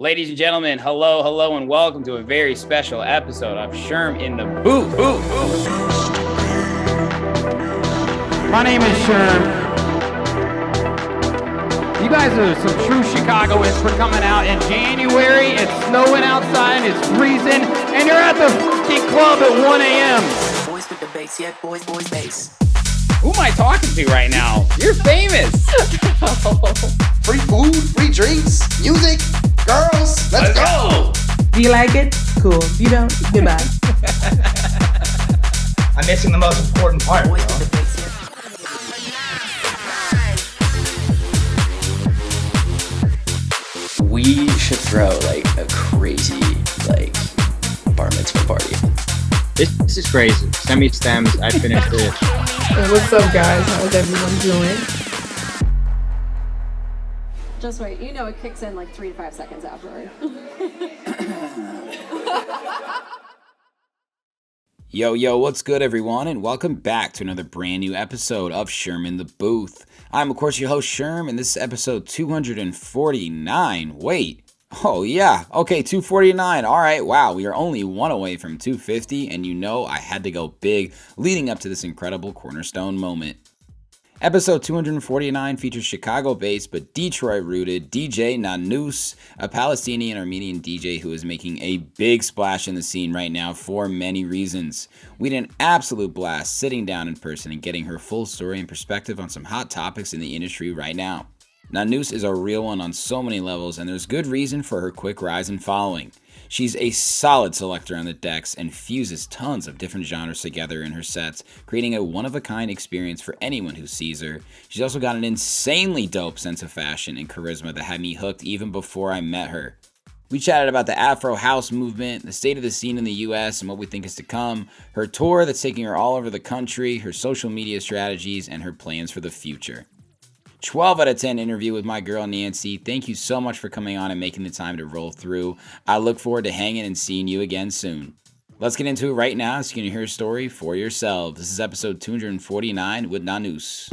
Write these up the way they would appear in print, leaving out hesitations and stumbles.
Ladies and gentlemen, hello, and welcome to a very special episode of Sherm in the Booth. My name is Sherm. You guys are some true Chicagoans for coming out in January. It's snowing outside, it's freezing, and you're at the fucking club at 1 a.m. Boys with the bass, yeah, boys, bass. Who am I talking to right now? You're famous. Free food, free drinks, music, girls. Let's go. Do you like it? Cool. If you don't, goodbye. I'm missing the most important part. Boys with the bass, yeah. We should throw like a crazy bar mitzvah party. This is crazy. Send me stems. I finished it. What's up, guys? How's everyone doing? Just wait, you know it kicks in like 3 to 5 seconds afterward. Yo, what's good, everyone, and welcome back to another brand new episode of Sherm in the Booth. I'm, of course, your host, Sherm, and this is episode 249. Wait. Oh, yeah. Okay, 249. All right, wow. We are only one away from 250, and you know I had to go big leading up to this incredible cornerstone moment. Episode 249 features Chicago-based but Detroit-rooted DJ Nanoos, a Palenstian Armenian DJ who is making a big splash in the scene right now for many reasons. We had an absolute blast sitting down in person and getting her full story and perspective on some hot topics in the industry right now. Nanoos is a real one on so many levels, and there's good reason for her quick rise in following. She's a solid selector on the decks and fuses tons of different genres together in her sets, creating a one-of-a-kind experience for anyone who sees her. She's also got an insanely dope sense of fashion and charisma that had me hooked even before I met her. We chatted about the afro-house movement, the state of the scene in the US and what we think is to come, her tour that's taking her all over the country, her social media strategies, and her plans for the future. 12 out of 10 interview with my girl Nancy. Thank you so much for coming on and making the time to roll through. I look forward to hanging and seeing you again soon. Let's get into it right now so you can hear her story for yourself. This is episode 249 with Nanoos.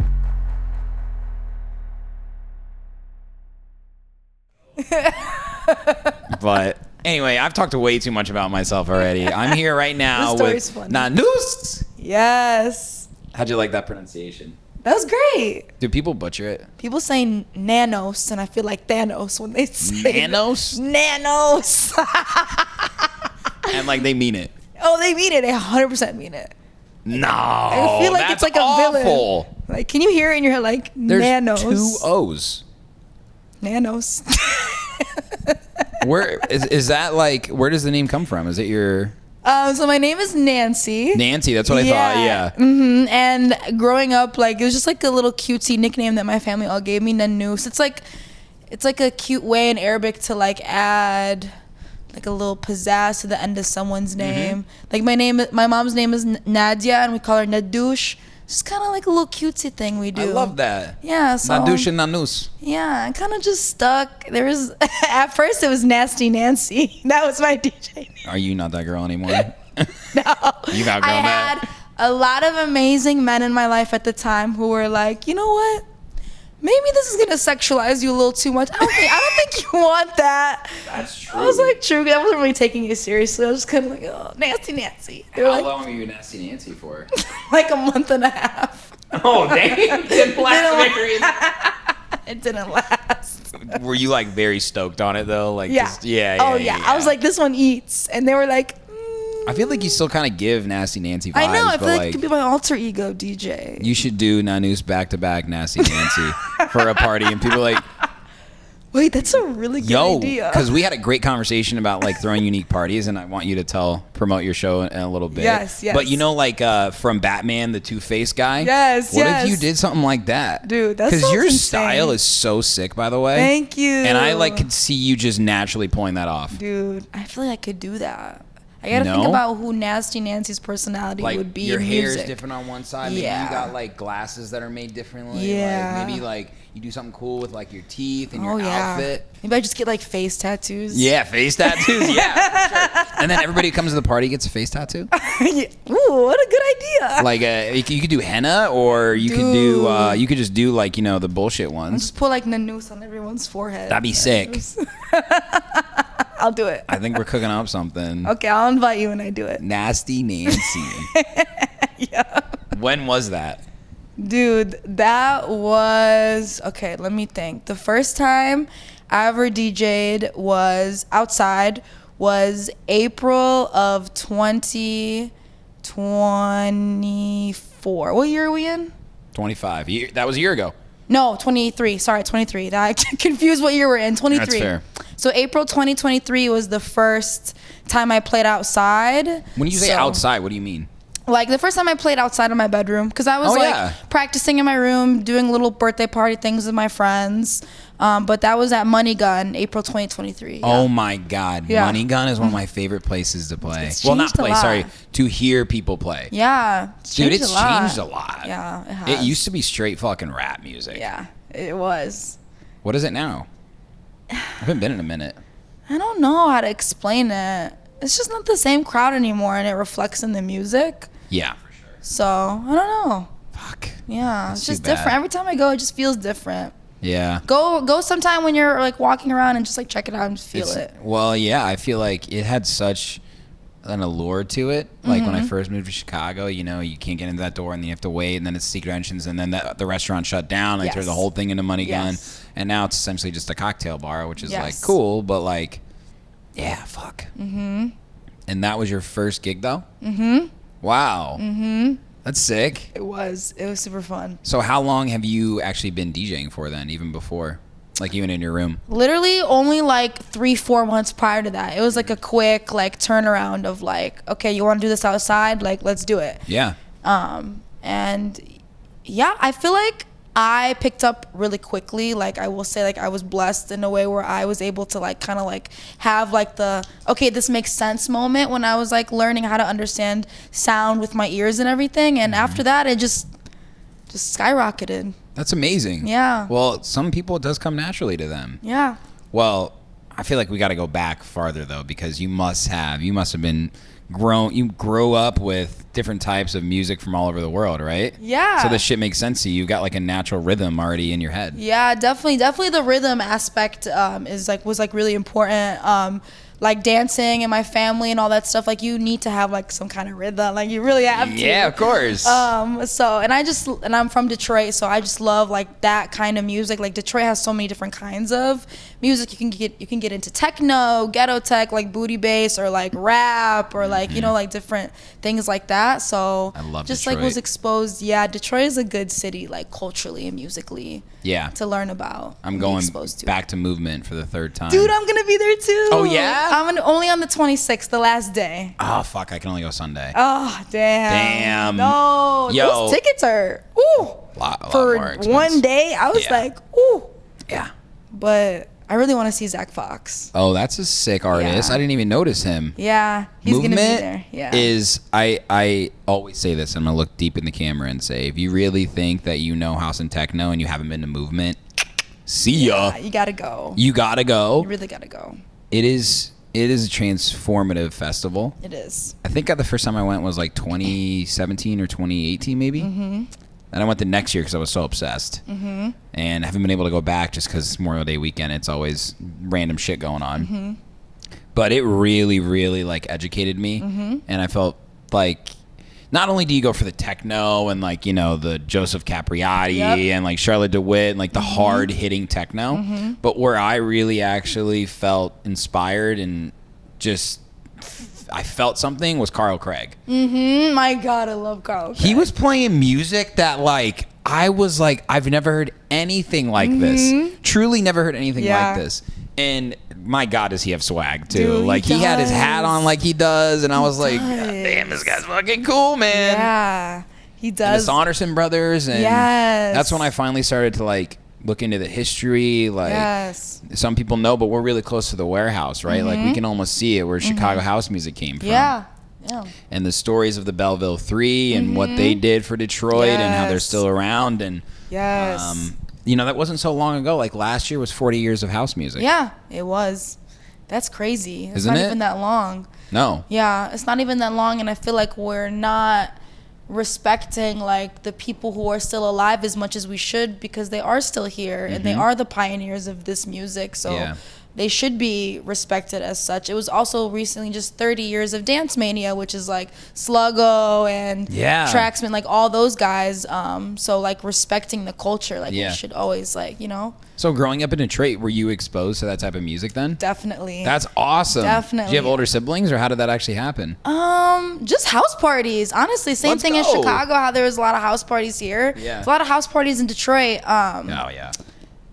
But anyway, I've talked way too much about myself already. I'm here right now with Nanoos. Yes. How'd you like that pronunciation? That was great. Do people butcher it? People say Nanos, and I feel like Thanos when they say Nanos? Nanos. And like they mean it. Oh, they mean it. They 100% mean it. No, I feel like that's it's like awful. A villain. Like, can you hear it in your head? Like, There's Nanos. 2 O's. Nanos. Where is that like? Where does the name come from? Is it your? So my name is Nancy. Nancy, that's what I thought. Yeah. Mm-hmm. And growing up, like, it was just like a little cutesy nickname that my family all gave me, Nanoos. It's like a cute way in Arabic to like add like a little pizzazz to the end of someone's name. Mm-hmm. Like my mom's name is Nadia, and we call her Nadouche. It's kind of like a little cutesy thing we do. I love that. Yeah. So, Nadouche and Nanoos. Yeah, I kind of just stuck. There was at first it was Nasty Nancy. That was my DJ name. Are you not that girl anymore? No. You outgrown I that. had a lot of amazing men in my life at the time who were like, you know what? Maybe this is gonna sexualize you a little too much. I don't think you want that. That's true. I was like, true. I wasn't really taking it seriously. I was just kind of like, oh, Nasty Nancy. They were How like, long were you Nasty Nancy for? like a month and a half. Oh, dang. It didn't last. Were you like very stoked on it though? Like, Yeah. Just, yeah. Oh yeah. I was like, this one eats, and they were like. I feel like you still kind of give Nasty Nancy vibes. I know. I feel but like it could be my alter ego DJ. You should do Nanoos back-to-back Nasty Nancy for a party, and people are like, wait, that's a really good idea. Because we had a great conversation about like throwing unique parties, and I want you to promote your show in a little bit. Yes. But you know, like from Batman, the Two-Face guy. Yes. What if you did something like that, dude? That's because your insane. style is so sick, by the way. Thank you. And I like could see you just naturally pulling that off, dude. I feel like I could do that. I gotta think about who Nasty Nancy's personality like would be. Your in hair music. is different on one side. Maybe you got like glasses that are made differently. Yeah. Like, maybe like you do something cool with like your teeth and your outfit. Maybe I just get like face tattoos. Yeah, face tattoos. Yeah, for sure. And then everybody who comes to the party gets a face tattoo. Yeah. Ooh, what a good idea. Like you could do henna, or you could do you could just do like the bullshit I'll ones. just put like Nanoos on everyone's forehead. That'd be sick. I'll do it. I think we're cooking up something. Okay, I'll invite you when I do it. Nasty Nancy. Yeah. When was that? Dude, that was, okay, let me think. The first time I ever DJ'd was outside was April of 2024. What year are we in? 25. That was a year ago. No, 23. Sorry, 23. I confused what year we're in. 23. That's fair. So April 2023 was the first time I played outside. When you say outside, what do you mean? Like the first time I played outside of my bedroom, because I was practicing in my room, doing little birthday party things with my friends. But that was at Money Gun, April 2023. Yeah. Oh my God. Yeah. Money Gun is one of my favorite places to play. It's Well, not changed a play, lot. sorry. To hear people play. Yeah. Dude, it's changed a lot. Yeah, it has. It used to be straight fucking rap music. Yeah, it was. What is it now? I haven't been in a minute. I don't know how to explain it. It's just not the same crowd anymore, and it reflects in the music. Yeah, for sure. So, I don't know. Fuck. Yeah, That's it's just too bad. different. Every time I go, it just feels different. Yeah. Go sometime when you're like walking around and just like check it out and just feel it. Well, yeah, I feel like it had such an allure to it. Like when I first moved to Chicago, you know, you can't get into that door and you have to wait, and then it's secret entrance, and then the restaurant shut down. They turned the whole thing into Money Gun, and now it's essentially just a cocktail bar, which is like cool, but like, yeah, fuck. Mm-hmm. And that was your first gig though? Mm-hmm. Wow. Mm-hmm. That's sick. It was super fun. So how long have you actually been DJing for then, even before? Like even in your room? Literally only like 3-4 months prior to that. It was like a quick like turnaround of like, okay, you want to do this outside? Like, let's do it. Yeah. And yeah, I feel like I picked up really quickly. Like I will say, like I was blessed in a way where I was able to like kind of like have like the, okay, this makes sense moment when I was like learning how to understand sound with my ears and everything. And after that, it just skyrocketed. That's amazing. Yeah. Well, some people, it does come naturally to them. Yeah. Well, I feel like we got to go back farther though, because you must have been you grow up with different types of music from all over the world, right? Yeah. So this shit makes sense to you. You got like a natural rhythm already in your head. Yeah, definitely the rhythm aspect was really important. Like dancing and my family and all that stuff, like you need to have like some kind of rhythm, like you really have to. Yeah, of course. So and I'm from Detroit, so I just love like that kind of music. Like Detroit has so many different kinds of music. You can get into techno, ghetto tech, like booty bass, or like rap, or like you know, like different things like that. So I love just Detroit. like was exposed. Yeah, Detroit is a good city, like culturally and musically. Yeah. To learn about. I'm going exposed to back to movement for the third time. Dude, I'm gonna be there too. Oh yeah? I'm only on the 26th, the last day. Oh fuck, I can only go Sunday. Oh damn. Damn. No, Yo. those tickets are ooh. lot For more expensive. one day, I was like ooh. Yeah. But I really want to see Zach Fox. Oh, that's a sick artist. Yeah. I didn't even notice him. Yeah, he's Movement gonna be there. Yeah. is I always say this. I'm gonna look deep in the camera and say, if you really think that you know house and techno and you haven't been to Movement, see ya. Yeah, you gotta go. You gotta go. You really gotta go. It is a transformative festival. It is. I think the first time I went was like 2017 or 2018 maybe. Mm-hmm. And I went the next year because I was so obsessed. Mm-hmm. And I haven't been able to go back just because it's Memorial Day weekend. It's always random shit going on. Mm-hmm. But it really, really like educated me. Mm-hmm. And I felt like not only do you go for the techno and like, you know, the Joseph Capriati and like Charlotte DeWitt and like the hard hitting techno, but where I really actually felt inspired and just I felt something was Carl Craig. My God, I love Carl Craig. He was playing music that like I was like, I've never heard anything like this. Truly never heard anything like this. And my God, does he have swag too? Dude, like he had his hat on like he does, and I was like, God damn, this guy's fucking cool, man. Yeah, he And does. the Saunderson brothers, and that's when I finally started to like look into the history. Like some people know, but we're really close to the Warehouse, right? Like we can almost see it where Chicago house music came from. Yeah. And the stories of the Belleville Three and what they did for Detroit and how they're still around. And you know, that wasn't so long ago. Like last year was 40 years of house music. Yeah, it was. That's crazy. It's Isn't not it? even that long. No. Yeah, it's not even that long, and I feel like we're not respecting like the people who are still alive as much as we should, because they are still here and they are the pioneers of this music. So they should be respected as such. It was also recently just 30 years of Dance Mania, which is like Sluggo and Tracksman, like all those guys. So like respecting the culture, like we should always like, you know. So growing up in Detroit, were you exposed to that type of music then? Definitely. That's awesome. Definitely. Do you have older siblings, or how did that actually happen? Just house parties. Honestly, same thing in Chicago, how there was a lot of house parties here. Yeah. A lot of house parties in Detroit.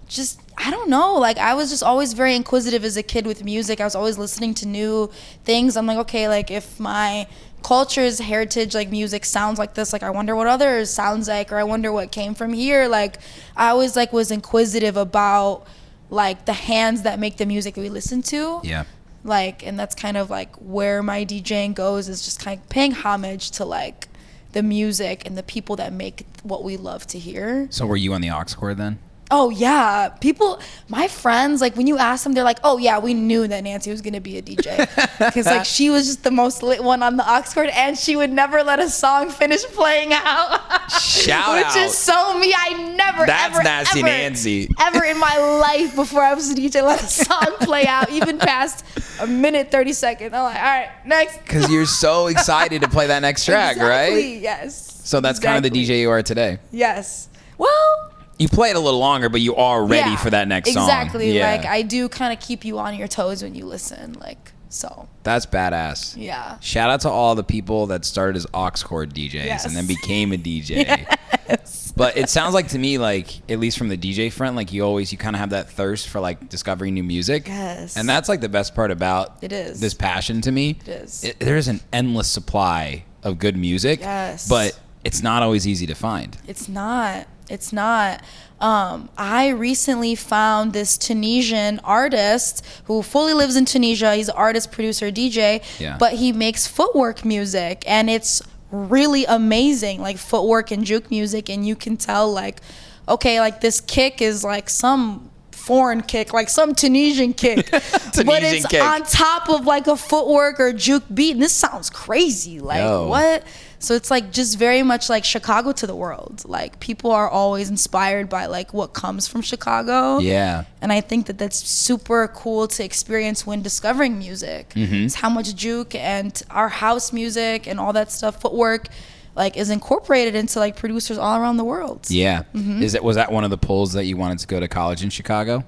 Just, I don't know, like I was just always very inquisitive as a kid with music. I was always listening to new things. I'm like, okay, like if my culture's heritage, like music sounds like this, like I wonder what others sounds like, or I wonder what came from here. Like I always like was inquisitive about like the hands that make the music we listen to. Yeah. Like, and that's kind of like where my DJing goes, is just kind of paying homage to like the music and the people that make what we love to hear. So were you on the aux cord then? Oh yeah, people, my friends, like when you ask them, they're like, oh yeah, we knew that Nancy was gonna be a DJ, because like she was just the most lit one on the aux cord, and she would never let a song finish playing out. Shout out. Which is so me. I never, That's ever, Nasty ever, Nancy. ever in my life before I was a DJ let a song play out, even past a minute 30 seconds. I'm like, all right, next. Because you're so excited to play that next track, Exactly, right? Yes. So that's kind of the DJ you are today. Yes. Well, you play it a little longer, but you are ready for that next song. Exactly. Like I do kind of keep you on your toes when you listen. Like, so. That's badass. Yeah. Shout out to all the people that started as aux cord DJs and then became a DJ. Yes. But it sounds like to me, like, at least from the DJ front, like you kind of have that thirst for like discovering new music. Yes. And that's like the best part about this passion to me. It is. There's an endless supply of good music. Yes. But it's not always easy to find. It's not. It's not. I recently found this Tunisian artist who fully lives in Tunisia. He's an artist, producer, DJ, but he makes footwork music, and it's really amazing, like footwork and juke music. And you can tell, like, okay, like this kick is like some foreign kick, like some Tunisian kick, but it's kick on top of like a footwork or juke beat, and this sounds crazy. Like, what? So it's like just very much like Chicago to the world. Like people are always inspired by like what comes from Chicago. Yeah. And I think that that's super cool to experience when discovering music. Mm-hmm. It's how much juke and our house music and all that stuff, footwork, like is incorporated into like producers all around the world. Yeah. Mm-hmm. Was that one of the pulls that you wanted to go to college in Chicago?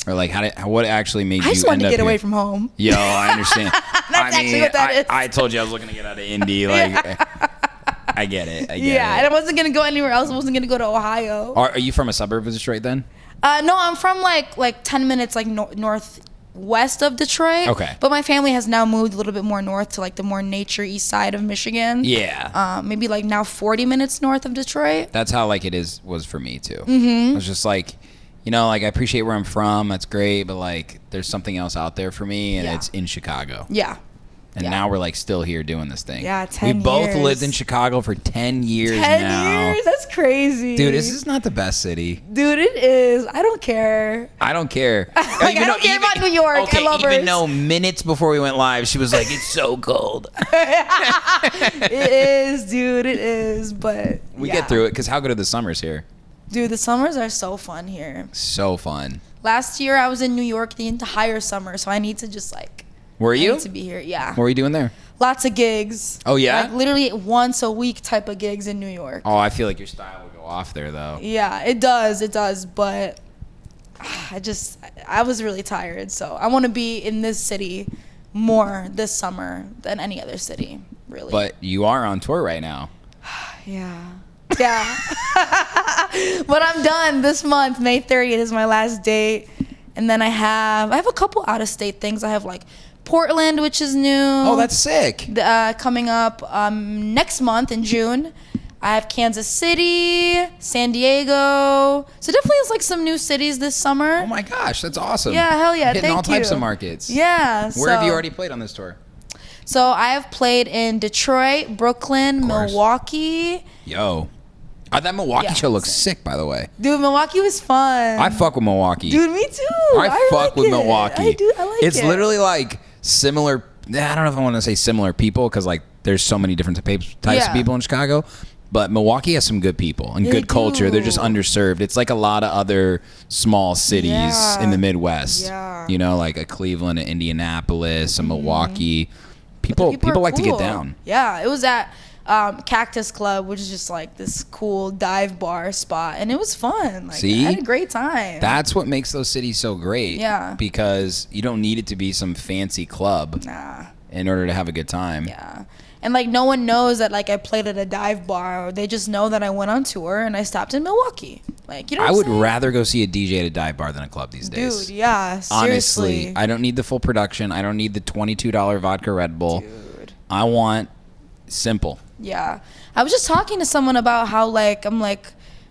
Or like what actually made you? I just wanted to get away from home. Yo, I understand. That's actually what that is. I told you I was looking to get out of Indy. Like, I get it. And I wasn't gonna go anywhere else. I wasn't gonna go to Ohio. Are you from a suburb of Detroit then? No, I'm from like 10 minutes like northwest of Detroit. Okay. But my family has now moved a little bit more north to like the more nature east side of Michigan. Yeah. Maybe like now 40 minutes north of Detroit. That's how like was for me too. Mm-hmm. It was just like, you know, like I appreciate where I'm from. That's great, but like there's something else out there for me, and it's in Chicago. Yeah. And now we're like still here doing this thing. Yeah, 10 years. We both lived in Chicago for 10 years 10 now. years? That's crazy. Dude, this is not the best city. Dude, it is. I don't care. I don't care. I don't care about New York. Okay, I love even though minutes before we went live, she was like, it's so cold. It is, dude. It is. But we get through it, because how good are the summers here? Dude, the summers are so fun here. So fun. Last year, I was in New York the entire summer, so I need to just like... Were you? I need to be here, yeah. What were you doing there? Lots of gigs. Oh, yeah? Like literally once a week type of gigs in New York. Oh, I feel like your style will go off there, though. Yeah, it does, but I was really tired, so I want to be in this city more this summer than any other city, really. But you are on tour right now. Yeah. Yeah. But I'm done this month. May 30th is my last date. And then I have a couple out of state things. I have like Portland, which is new. Oh, that's sick. Coming up next month in June. I have Kansas City, San Diego. So definitely it's like some new cities this summer. Oh my gosh, that's awesome. Yeah, hell yeah. Hitting all types of markets. Yeah. Where have you already played on this tour? So I have played in Detroit, Brooklyn, Milwaukee. Yo. That Milwaukee show looks sick, by the way. Dude, Milwaukee was fun. I fuck with Milwaukee. Dude, me too. I fuck with Milwaukee. I do. I like it. It's literally like similar. I don't know if I want to say similar people, because like there's so many different types of people in Chicago. But Milwaukee has some good people and good culture. They're just underserved. It's like a lot of other small cities in the Midwest. Yeah. You know, like a Cleveland, an Indianapolis, a Milwaukee. People like to get down. Yeah, it was at Cactus Club, which is just like this cool dive bar spot, and it was fun. Like, See? I had a great time. That's what makes those cities so great. Yeah. Because you don't need it to be some fancy club in order to have a good time. Yeah. And like no one knows that like I played at a dive bar. Or they just know that I went on tour and I stopped in Milwaukee. Like, you know what I would I'm saying? rather go see a DJ at a dive bar than a club these days. Dude, yeah, seriously. Honestly, I don't need the full production. I don't need the $22 vodka Red Bull. Dude. I want simple. Yeah. I was just talking to someone about how like I'm like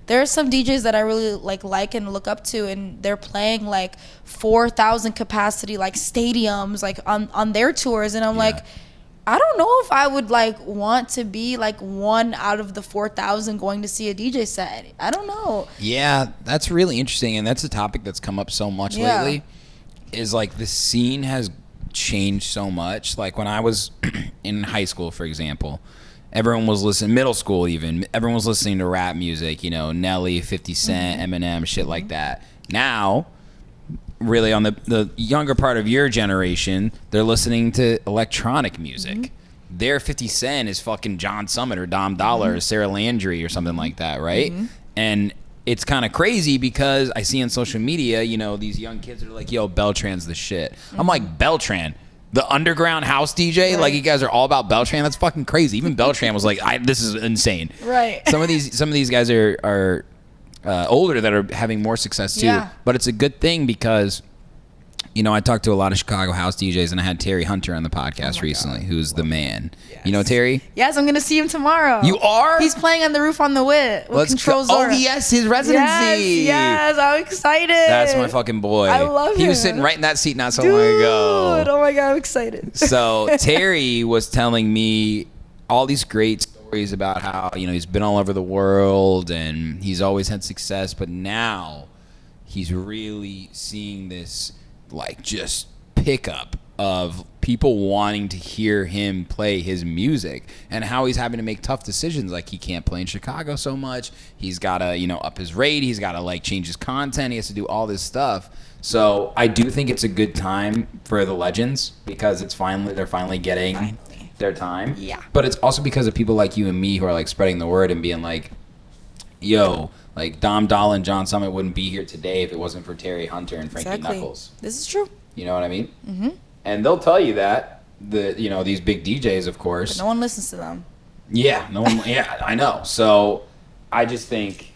there are some DJs that I really like and look up to, and they're playing like 4,000 capacity like stadiums like on their tours, and I'm like, I don't know if I would like want to be like one out of the 4,000 going to see a DJ set. I don't know. Yeah, that's really interesting, and that's a topic that's come up so much lately. Is like the scene has changed so much. Like when I was in high school, for example, everyone was listening, middle school even, everyone was listening to rap music, you know, Nelly, 50 Cent, Eminem, shit like that. Now, really on the younger part of your generation, they're listening to electronic music. Their 50 Cent is fucking John Summit or Dom Dollar or Sarah Landry or something like that, right? And it's kind of crazy because I see on social media, you know, these young kids are like, yo, Beltran's the shit. I'm like, Beltran? The underground house DJ? Right. Like, you guys are all about Beltran? That's fucking crazy. Even Beltran was like, this is insane. Right. Some of these guys are older that are having more success too. Yeah. But it's a good thing because, you know, I talked to a lot of Chicago house DJs, and I had Terry Hunter on the podcast recently, who's the man. Yes. You know Terry? Yes, I'm gonna see him tomorrow. You are? He's playing on the Roof on the Wit with Control Zora. Oh yes, his residency. Yes, I'm excited. That's my fucking boy. I love him. He was sitting right in that seat not so long ago. Oh my god, I'm excited. So Terry was telling me all these great stories about how, you know, he's been all over the world and he's always had success, but now he's really seeing this like just pickup of people wanting to hear him play his music, and how he's having to make tough decisions. Like, he can't play in Chicago so much. He's got to, you know, up his rate. He's got to like change his content. He has to do all this stuff. So I do think it's a good time for the legends because they're finally getting their time. Yeah. But it's also because of people like you and me who are like spreading the word and being like, yo, like Dom Doll and John Summit wouldn't be here today if it wasn't for Terry Hunter and Frankie Knuckles. This is true. You know what I mean? Mm-hmm. And they'll tell you that, you know, these big DJs, of course. But no one listens to them. Yeah, no one. Yeah, I know. So I just think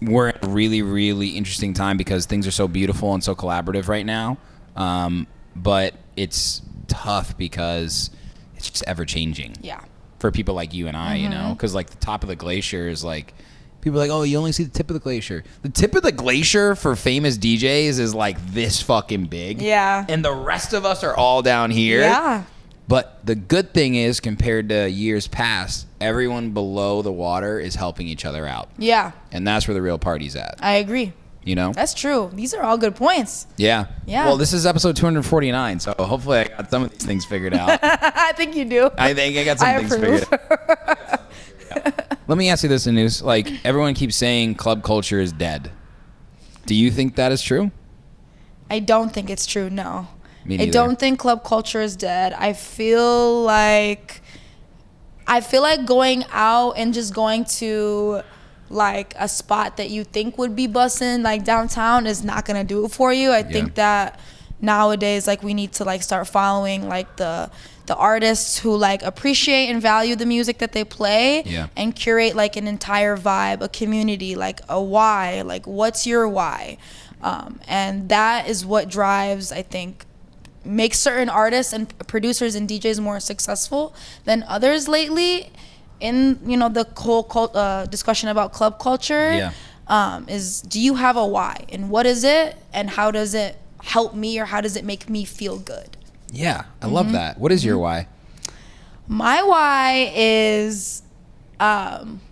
we're in a really, really interesting time because things are so beautiful and so collaborative right now. But it's tough because it's just ever changing. Yeah. For people like you and I, you know, because like the top of the glacier is like, people are like, oh, you only see the tip of the glacier. The tip of the glacier for famous DJs is like this fucking big. Yeah. And the rest of us are all down here. Yeah. But the good thing is, compared to years past, everyone below the water is helping each other out. Yeah. And that's where the real party's at. I agree. You know? That's true. These are all good points. Yeah. Yeah. Well, this is episode 249, so hopefully I got some of these things figured out. I think you do. I think I got some things figured out. Let me ask you this, Nanoos. Like, everyone keeps saying club culture is dead. Do you think that is true? I don't think it's true, no. Me neither. I don't think club culture is dead. I feel like going out and just going to like a spot that you think would be bussin' like downtown is not gonna do it for you. I think that nowadays like we need to like start following like the artists who like appreciate and value the music that they play and curate like an entire vibe, a community, like a why, like what's your why? And that is what drives, I think, makes certain artists and producers and DJs more successful than others lately. In, you know, the whole discussion about club culture, is do you have a why? And what is it? And how does it help me, or how does it make me feel good? Yeah, I love that. What is your why? My why is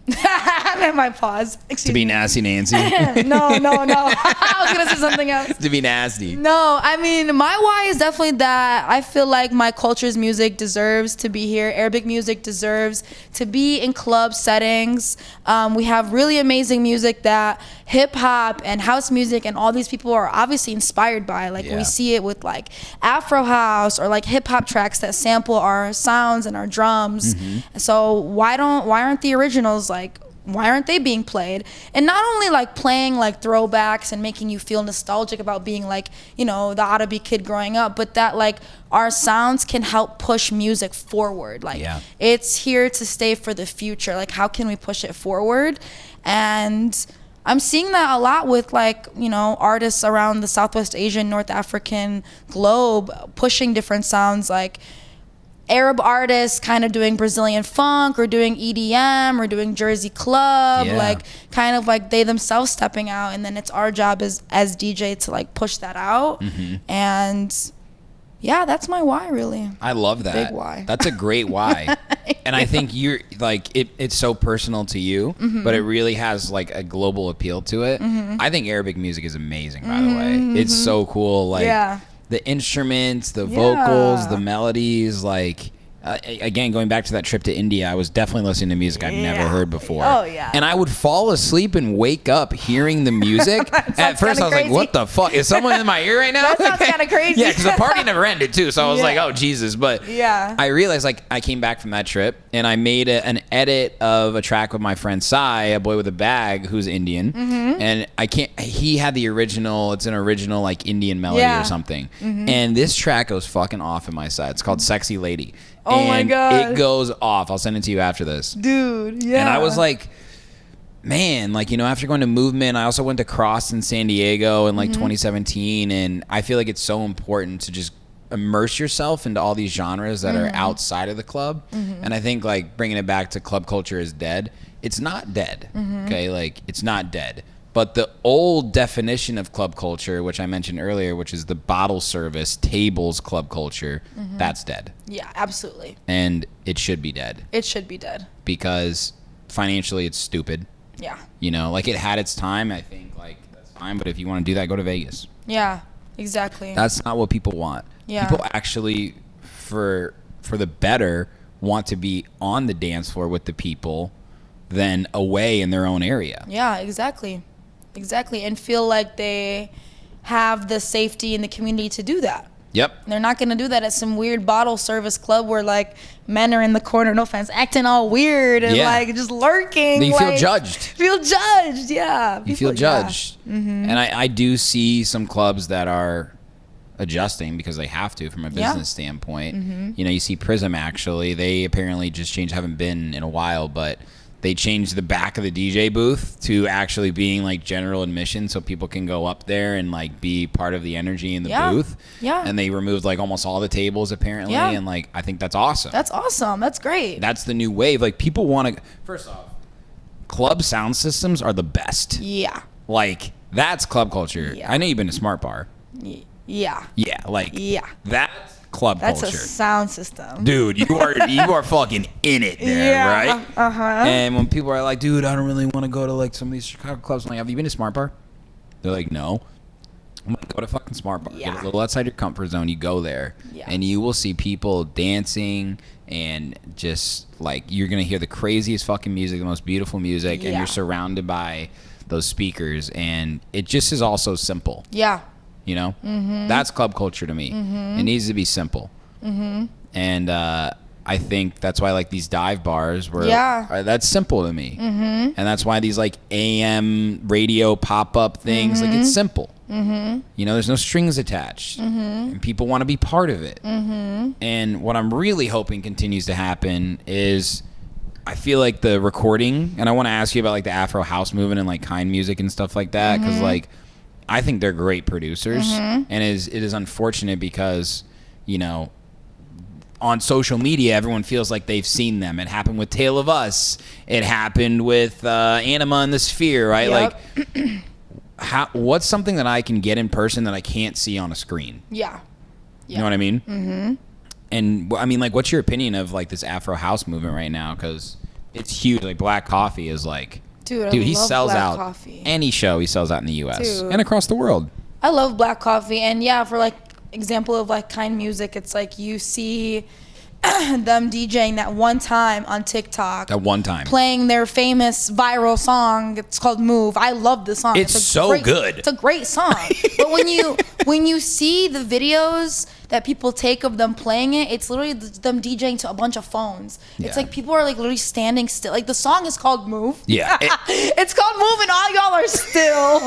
I meant my pause. Excuse To be me. nasty Nancy. No. I was gonna say something else. To be nasty. No, I mean, my why is definitely that I feel like my culture's music deserves to be here. Arabic music deserves to be in club settings. We have really amazing music that hip hop and house music and all these people are obviously inspired by. Like we see it with like afro-house or like hip hop tracks that sample our sounds and our drums. So why aren't the originals like, why aren't they being played? And not only like playing like throwbacks and making you feel nostalgic about being like, you know, the Arabi kid growing up, but that like our sounds can help push music forward. Like it's here to stay for the future. Like how can we push it forward? And I'm seeing that a lot with like, you know, artists around the Southwest Asian, North African globe pushing different sounds, like Arab artists kind of doing Brazilian funk or doing EDM or doing Jersey club, like kind of like they themselves stepping out, and then it's our job as DJ to like push that out. And yeah, that's my why, really. I love that. Big why. That's a great why. And I think you're like it's so personal to you, but it really has like a global appeal to it. I think Arabic music is amazing, by the way. It's so cool. Like the instruments, the vocals, the melodies, like again, going back to that trip to India, I was definitely listening to music I've never heard before. Oh, yeah. And I would fall asleep and wake up hearing the music. At first, I was like, what the fuck? Is someone in my ear right now? That sounds kind of crazy. Yeah, because the party never ended, too. So I was like, oh, Jesus. But I realized, like, I came back from that trip, and I made an edit of a track with my friend Sai, a boy with a bag, who's Indian. And he had the original, it's an original, like, Indian melody or something. And this track goes fucking off in my set. It's called Sexy Lady. Oh my God. It goes off. I'll send it to you after this. Dude, yeah. And I was like, man, like, you know, after going to Movement, I also went to Cross in San Diego in like 2017. And I feel like it's so important to just immerse yourself into all these genres that are outside of the club. And I think like bringing it back to club culture is dead. It's not dead. Okay. Like it's not dead. But the old definition of club culture, which I mentioned earlier, which is the bottle service, tables club culture, that's dead. Yeah, absolutely. And it should be dead. It should be dead. Because financially it's stupid. Yeah. You know, like it had its time, I think, like that's fine. But if you want to do that, go to Vegas. Yeah, exactly. That's not what people want. Yeah. People actually, for the better, want to be on the dance floor with the people than away in their own area. Yeah, exactly. Exactly, and feel like they have the safety in the community to do that. Yep. They're not going to do that at some weird bottle service club where like men are in the corner, no offense, acting all weird and like just lurking. You like, feel judged. Feel judged, yeah. You feel judged. And I do see some clubs that are adjusting because they have to from a business standpoint. You know, you see Prism actually. They apparently just changed, haven't been in a while, but they changed the back of the DJ booth to actually being like general admission so people can go up there and like be part of the energy in the booth. Yeah. And they removed like almost all the tables apparently. Yeah. And like, I think that's awesome. That's awesome. That's great. That's the new wave. Like people want to, first off, club sound systems are the best. Yeah. Like that's club culture. Yeah. I know you've been to Smart Bar. Yeah. Yeah. Like Yeah. that's club That's culture. a sound system. Dude, you are fucking in it there, right? And when people are like, dude, I don't really want to go to like some of these Chicago clubs, I'm like, have you been to Smart Bar? They're like, no. I'm like, go to fucking Smart Bar. Get a little outside your comfort zone. You go there, and you will see people dancing and just like you're gonna hear the craziest fucking music, the most beautiful music, and you're surrounded by those speakers, and it just is all so simple. Yeah. You know, that's club culture to me. It needs to be simple. And I think that's why like these dive bars were that's simple to me. And that's why these like AM radio pop-up things, like it's simple. You know, there's no strings attached, and people want to be part of it. And what I'm really hoping continues to happen is I feel like the recording, and I want to ask you about like the afro-house movement and like kind music and stuff like that, because like I think they're great producers, and it is unfortunate because, you know, on social media, everyone feels like they've seen them. It happened with Tale of Us. It happened with Anima and the Sphere, right? Like, what's something that I can get in person that I can't see on a screen? Yeah. You know what I mean? And I mean, like, what's your opinion of like this Afro House movement right now? Because It's huge. Like Black Coffee is like, Dude, he love sells Black out Coffee. any show. He sells out in the U.S. Dude. and across the world. I love Black Coffee, and yeah, for like example of like kind music, it's like you see them DJing that one time on TikTok. At one time. Playing their famous viral song. It's called Move. I love the song. It's so great, good. It's a great song. But when you see the videos that people take of them playing it, it's literally them DJing to a bunch of phones. Yeah. It's like people are like literally standing still. Like the song is called Move. Yeah. It's called Move and all y'all are still.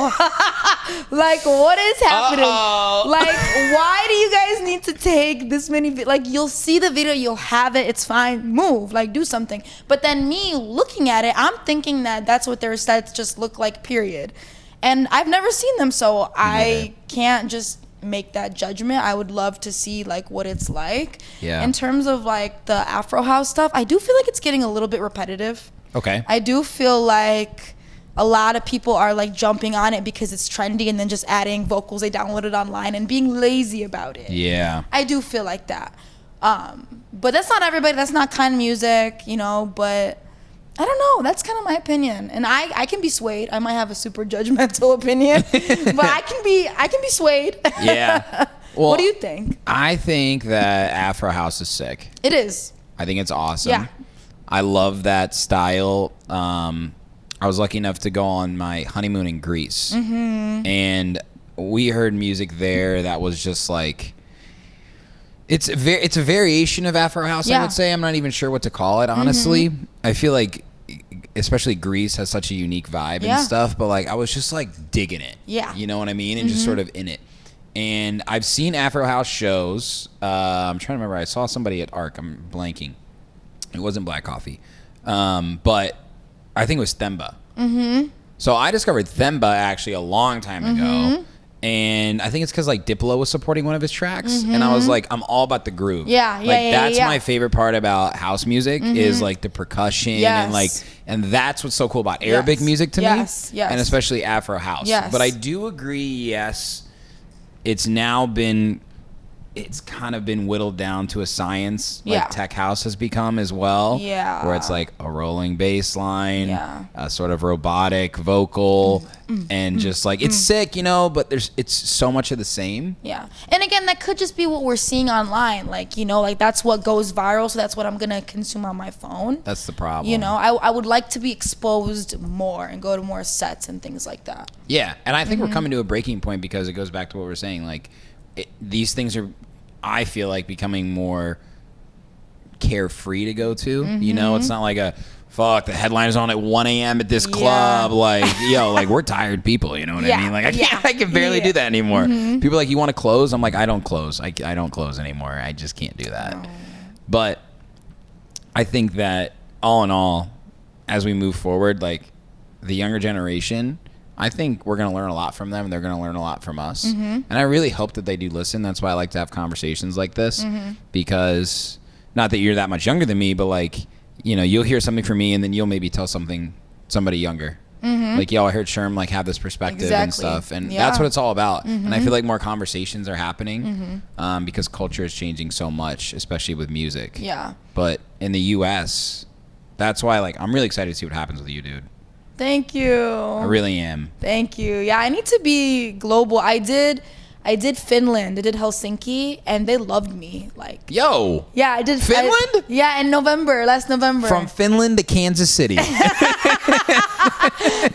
Like what is happening? Like why do you guys need to take this many like you'll see the video, you'll have it, it's fine, move, like do something. But then me looking at it, I'm thinking that that's what their sets just look like, period. And I've never seen them, so I can't just make that judgment. I would love to see like what it's like. Yeah. In terms of like the afro-house stuff, I do feel like it's getting a little bit repetitive. Okay. I do feel like a lot of people are like jumping on it because it's trendy and then just adding vocals they downloaded online and being lazy about it. Yeah. I do feel like that. But that's not everybody. That's not kind of music, you know, but I don't know. That's kind of my opinion. And I can be swayed. I might have a super judgmental opinion, but I can be swayed. Yeah. Well, what do you think? I think that Afro House is sick. It is. I think it's awesome. Yeah. I love that style. I was lucky enough to go on my honeymoon in Greece. Mm-hmm. And we heard music there that was just like, it's a variation of Afro House, I would say. I'm not even sure what to call it, honestly. Mm-hmm. I feel like, especially Greece has such a unique vibe and stuff, but like I was just like digging it. Yeah. You know what I mean? And just sort of in it. And I've seen Afro House shows. I'm trying to remember. I saw somebody at ARC. I'm blanking. It wasn't Black Coffee. But I think it was Themba. Mm-hmm. So I discovered Themba actually a long time ago. And I think it's because like Diplo was supporting one of his tracks, and I was like, I'm all about the groove. That's my favorite part about house music is like the percussion and that's what's so cool about Arabic music to me, and especially Afro house. But I do agree. It's kind of been whittled down to a science, like tech house has become as well. Yeah. Where it's like a rolling bass line, a sort of robotic vocal, and just like, it's sick, you know, but it's so much of the same. Yeah. And again, that could just be what we're seeing online. Like, you know, like that's what goes viral, so that's what I'm going to consume on my phone. That's the problem. You know, I would like to be exposed more and go to more sets and things like that. Yeah. And I think we're coming to a breaking point because it goes back to what we're saying. Like, these things are, I feel like, becoming more carefree to go to. You know, it's not like a fuck, the headline's on at 1 a.m. at this club. Like, yo, like we're tired people. You know what I mean? Like, I can barely do that anymore. People are like, you want to close? I'm like, I don't close. I don't close anymore. I just can't do that. Oh. But I think that all in all, as we move forward, like the younger generation, I think we're going to learn a lot from them. They're going to learn a lot from us. And I really hope that they do listen. That's why I like to have conversations like this, because not that you're that much younger than me, but like, you know, you'll hear something from me and then you'll maybe tell somebody younger. Like, yo, I heard Sherm like have this perspective and stuff. And that's what it's all about. And I feel like more conversations are happening because culture is changing so much, especially with music. Yeah. But in the U.S., that's why like I'm really excited to see what happens with you, dude. Thank you. I really am. Thank you. Yeah, I need to be global. I did Finland. I did Helsinki, and they loved me. Like, yo. Yeah, I did Finland. In last November. From Finland to Kansas City.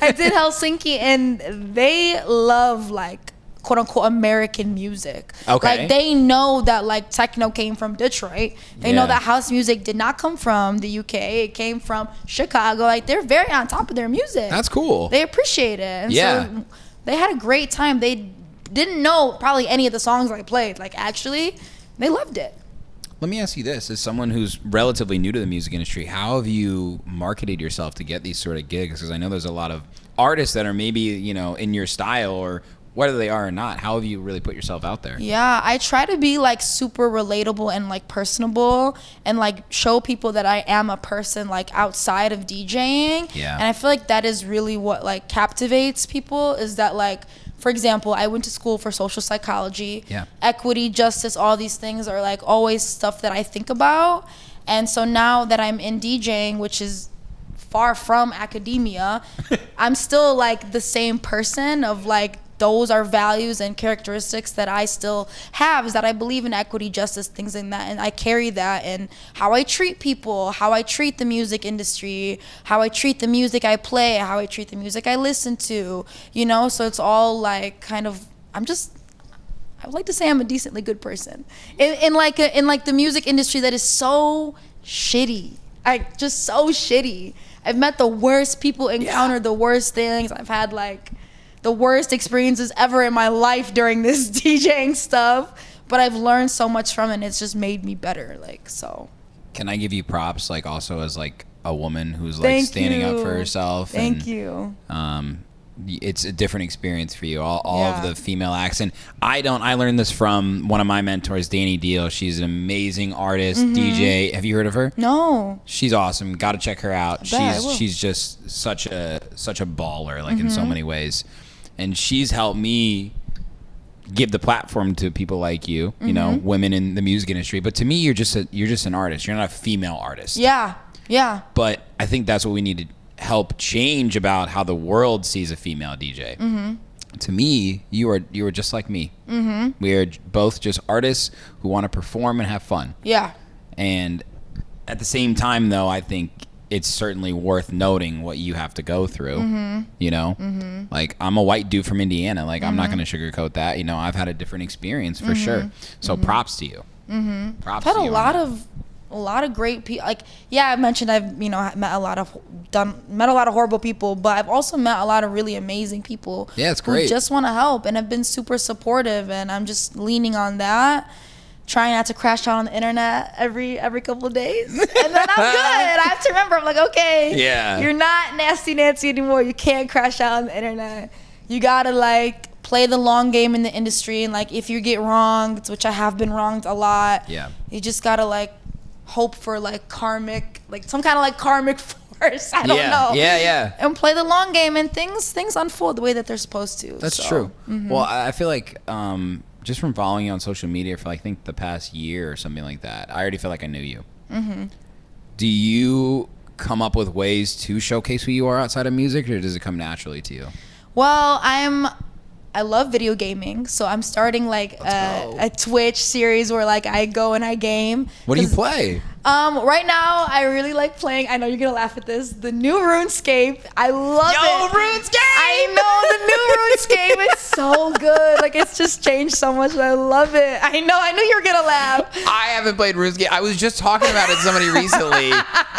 I did Helsinki, and they love like quote unquote American music. Okay. Like they know that like techno came from Detroit. They know that house music did not come from the UK. It came from Chicago. Like they're very on top of their music. That's cool. They appreciate it. And so they had a great time. They didn't know probably any of the songs I played. Like actually, they loved it. Let me ask you this. As someone who's relatively new to the music industry, how have you marketed yourself to get these sort of gigs? Because I know there's a lot of artists that are maybe, you know, in your style or whether they are or not. How have you really put yourself out there? Yeah, I try to be like super relatable and like personable and like show people that I am a person like outside of DJing. Yeah. And I feel like that is really what like captivates people, is that like, for example, I went to school for social psychology. Yeah. Equity, justice, all these things are like always stuff that I think about. And so now that I'm in DJing, which is far from academia, I'm still like the same person of like, those are values and characteristics that I still have, is that I believe in equity, justice, things like that. And I carry that in how I treat people, how I treat the music industry, how I treat the music I play, how I treat the music I listen to, you know? So it's all like kind of, I would like to say I'm a decently good person. In like the music industry that is so shitty. Just so shitty. I've met the worst people, encountered the worst things. I've had like the worst experiences ever in my life during this DJing stuff, but I've learned so much from it, and it's just made me better, like, so. Can I give you props, like, also as like a woman who's like standing up for herself? Thank you. It's a different experience for you. All of the female acts, and I learned this from one of my mentors, Danny Deal. She's an amazing artist, DJ. Have you heard of her? No. She's awesome. Got to check her out. I will. She's just such a baller, like in so many ways. And she's helped me give the platform to people like you, you know, women in the music industry. But to me, you're just an artist. You're not a female artist. Yeah. But I think that's what we need to help change about how the world sees a female DJ. To me, you are just like me. We are both just artists who want to perform and have fun. Yeah. And at the same time, though, I think it's certainly worth noting what you have to go through, you know? Like, I'm a white dude from Indiana. Like, I'm not going to sugarcoat that. You know, I've had a different experience for sure. So props to you. Props I've had to you. a lot of great people. Like, yeah, I mentioned I've, you know, met a lot of horrible people, but I've also met a lot of really amazing people. Yeah, it's great. Who just want to help and have been super supportive, and I'm just leaning on that. Trying not to crash out on the internet every couple of days, and then I'm good. I have to remember, I'm like, okay, you're not Nasty Nancy anymore. You can't crash out on the internet. You gotta like play the long game in the industry, and like if you get wronged, which I have been wronged a lot, you just gotta like hope for like karmic, like some kind of like karmic force. I don't know. Yeah. And play the long game, and things unfold the way that they're supposed to. That's true. Well, I feel like just from following you on social media for, I think, the past year or something like that, I already feel like I knew you. Do you come up with ways to showcase who you are outside of music, or does it come naturally to you? Well, I love video gaming, so I'm starting like a Twitch series where like I go and I game. What do you play? Right now I really like playing, I know you're gonna laugh at this, the new RuneScape. I love it. RuneScape! I know, the new RuneScape is so good. Like, it's just changed so much. I love it. I knew you were gonna laugh. I haven't played RuneScape. I was just talking about it to somebody recently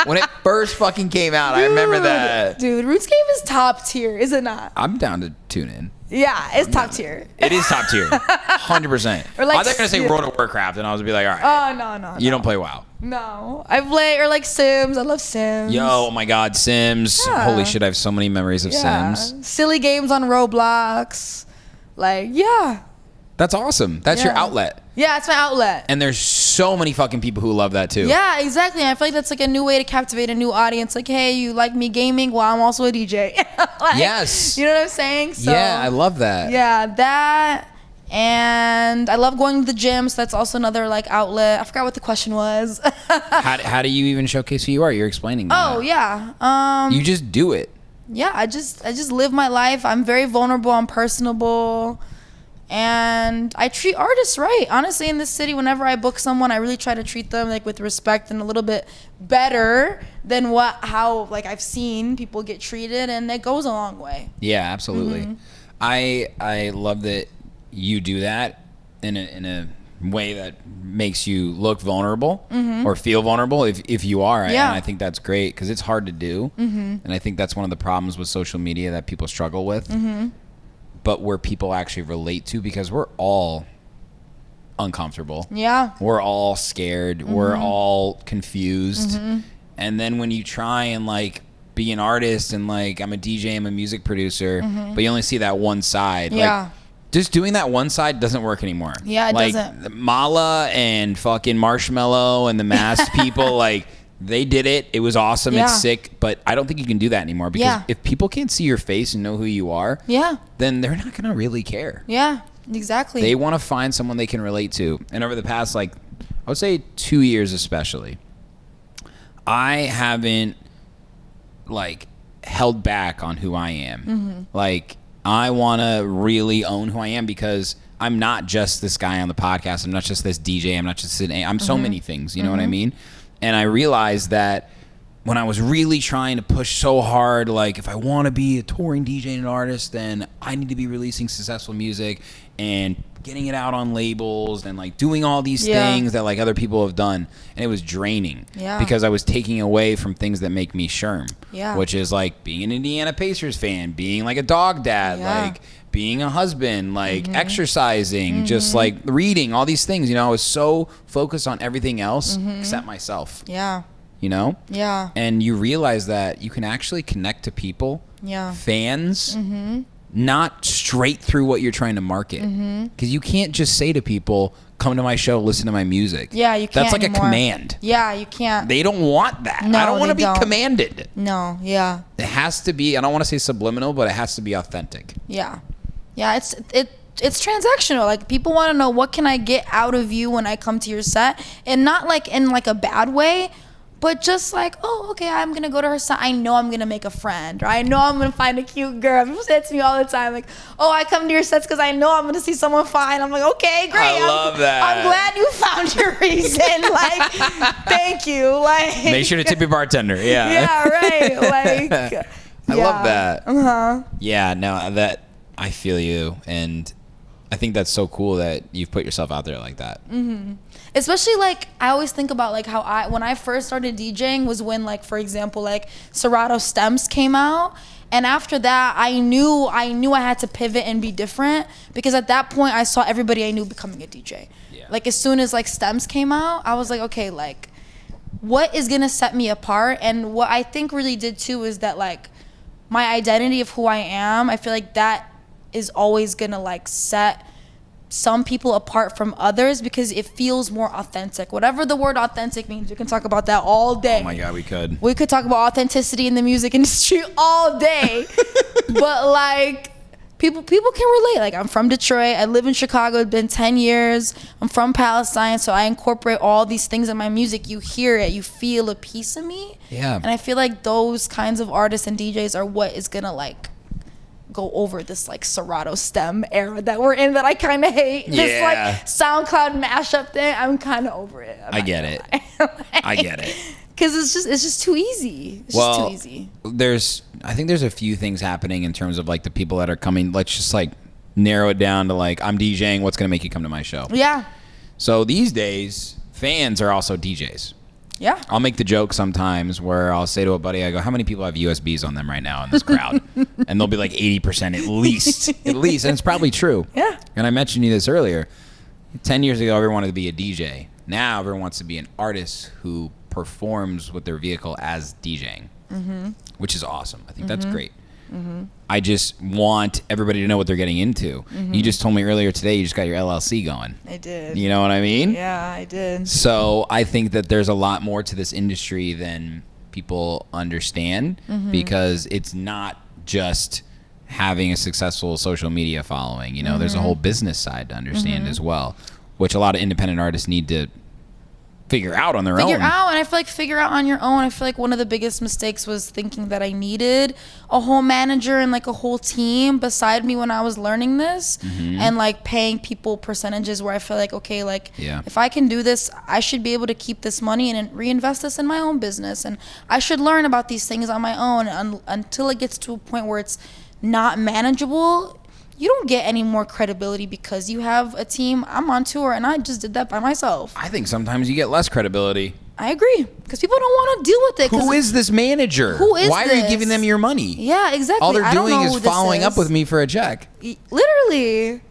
when it first fucking came out. I remember that. Dude, RuneScape is top tier, is it not? I'm down to tune in. Yeah, it's top tier. It is top tier, 100%. Or like, I thought you were gonna say World of Warcraft, and I was gonna be like, all right. Oh no. You don't play WoW. No, I play, or like Sims. I love Sims. Yo, oh my God, Sims. Yeah. Holy shit, I have so many memories of Sims. Silly games on Roblox. Like, yeah. That's awesome. That's your outlet. Yeah, it's my outlet. And there's so many fucking people who love that too. Yeah, exactly. And I feel like that's like a new way to captivate a new audience. Like, hey, you like me gaming? Well, I'm also a DJ. Like, yes. You know what I'm saying? So, yeah, I love that. Yeah, that. And I love going to the gym, so that's also another like outlet. I forgot what the question was. How do you even showcase who you are? You're explaining that. Oh yeah. You just do it. Yeah, I just live my life. I'm very vulnerable. I'm personable. And I treat artists right. Honestly, in this city, whenever I book someone, I really try to treat them like with respect and a little bit better than how like I've seen people get treated, and it goes a long way. Yeah, absolutely. I love that you do that in a way that makes you look vulnerable or feel vulnerable if you are. And I think that's great because it's hard to do. And I think that's one of the problems with social media that people struggle with. But where people actually relate to, because we're all uncomfortable. Yeah. We're all scared. We're all confused. And then when you try and like be an artist and like I'm a DJ, I'm a music producer, but you only see that one side. Yeah. Like, just doing that one side doesn't work anymore. Yeah, it like, doesn't. Mala and fucking Marshmello and the masked people, like, they did it. It was awesome. Yeah. It's sick. But I don't think you can do that anymore because if people can't see your face and know who you are, then they're not going to really care. Yeah, exactly. They want to find someone they can relate to. And over the past, like, I would say 2 years especially, I haven't like held back on who I am. Like I want to really own who I am, because I'm not just this guy on the podcast. I'm not just this DJ. I'm not just I'm so many things, you know what I mean? And I realized that when I was really trying to push so hard, like if I want to be a touring DJ and an artist, then I need to be releasing successful music and getting it out on labels and like doing all these things that like other people have done. And it was draining because I was taking away from things that make me Sherm, which is like being an Indiana Pacers fan, being like a dog dad, like being a husband, like exercising, just like reading, all these things. You know, I was so focused on everything else except myself. You know? And you realize that you can actually connect to people, fans, not straight through what you're trying to market. Because you can't just say to people, come to my show, listen to my music. You can't. That's like anymore. a command. You can't. They don't want that. No, I don't want to be don't. commanded. No, It has to be, I don't want to say subliminal, but it has to be authentic. It's transactional. Like people want to know, what can I get out of you when I come to your set? And not like in like a bad way, but just like, oh, okay, I'm going to go to her set. I know I'm going to make a friend, or I know I'm going to find a cute girl. People say it to me all the time, like, oh, I come to your sets because I know I'm going to see someone fine. I'm like, okay, great. I love that. I'm glad you found your reason. Like, thank you. Like, make sure to tip your bartender. Yeah, right. Like, I love that. Yeah, no, that I feel you. And I think that's so cool that you've put yourself out there like that. Especially like I always think about like how when I first started DJing was when, like, for example, like Serato Stems came out, and after that I knew I had to pivot and be different, because at that point I saw everybody I knew becoming a DJ. Like as soon as like Stems came out, I was like, okay, like what is gonna set me apart? And what I think really did too is that like my identity of who I am, I feel like that is always gonna like set some people apart from others, because it feels more authentic. Whatever the word authentic means, we can talk about that all day. Oh my God, we could. We could talk about authenticity in the music industry all day. But like people can relate. Like I'm from Detroit. I live in Chicago. It's been 10 years. I'm from Palestine, so I incorporate all these things in my music. You hear it, you feel a piece of me. And I feel like those kinds of artists and DJs are what is gonna like go over this like Serato Stem era that we're in, that I kind of hate. This like SoundCloud mashup thing, I'm kind of over it. I get it. I get it. Because it's just too easy. It's just too easy. I think there's a few things happening in terms of like the people that are coming. Let's just like narrow it down to like, I'm DJing, what's gonna make you come to my show? So these days, fans are also DJs. I'll make the joke sometimes where I'll say to a buddy, I go, how many people have USBs on them right now in this crowd? And they'll be like 80% at least. And it's probably true. And I mentioned you this earlier. 10 years ago, everyone wanted to be a DJ. Now everyone wants to be an artist who performs with their vehicle as DJing, which is awesome. I think that's great. I just want everybody to know what they're getting into. You just told me earlier today you just got your LLC going. I did. You know what I mean? Yeah, I did. So I think that there's a lot more to this industry than people understand, because it's not just having a successful social media following. You know, there's a whole business side to understand as well, which a lot of independent artists need to figure out on their own. And I feel like figure out on your own. I feel like one of the biggest mistakes was thinking that I needed a whole manager and like a whole team beside me when I was learning this, and like paying people percentages where I feel like, okay, like if I can do this, I should be able to keep this money and reinvest this in my own business, and I should learn about these things on my own until it gets to a point where it's not manageable. You don't get any more credibility because you have a team. I'm on tour and I just did that by myself. I think sometimes you get less credibility. I agree, because people don't want to deal with it. Who is this manager? Who is Why this? are you giving them your money? Yeah, exactly. All they're doing is following up with me for a check. Literally.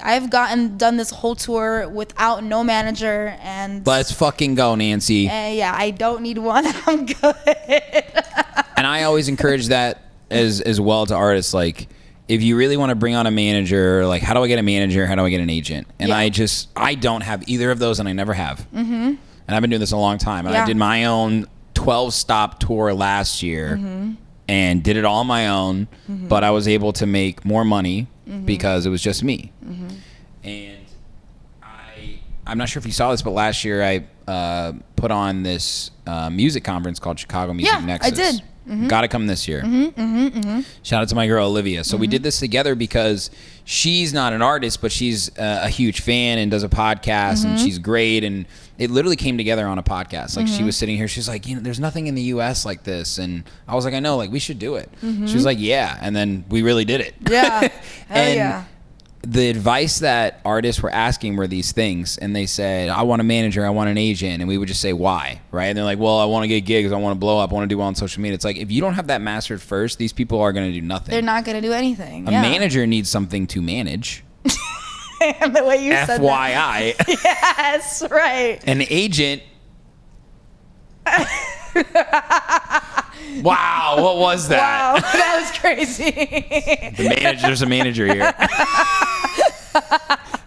I've done this whole tour without no manager, and let's fucking go, Nancy. I don't need one. I'm good. And I always encourage that as well to artists, like, if you really want to bring on a manager, like, how do I get a manager? How do I get an agent? And I don't have either of those, and I never have. And I've been doing this a long time. And I did my own 12-stop tour last year and did it all on my own. But I was able to make more money because it was just me. And I'm not sure if you saw this, but last year I put on this music conference called Chicago Music Nexus. I did. Got to come this year. Shout out to my girl Olivia. So we did this together because she's not an artist, but she's a huge fan and does a podcast, and she's great. And it literally came together on a podcast. Like she was sitting here, she's like, there's nothing in the U.S. like this, and I was like, I know, like we should do it. She was like, yeah, and then we really did it. Yeah, and yeah. The advice that artists were asking were these things, and they said, I want a manager, I want an agent, and we would just say, why, right? And they're like, well, I want to get gigs, I want to blow up, I want to do well on social media. It's like, if you don't have that mastered first, these people are going to do nothing. They're not going to do anything. A manager needs something to manage. And the way you said FYI. that. Yes, right. An agent. Wow, what was that? Wow, that was crazy. There's a manager here.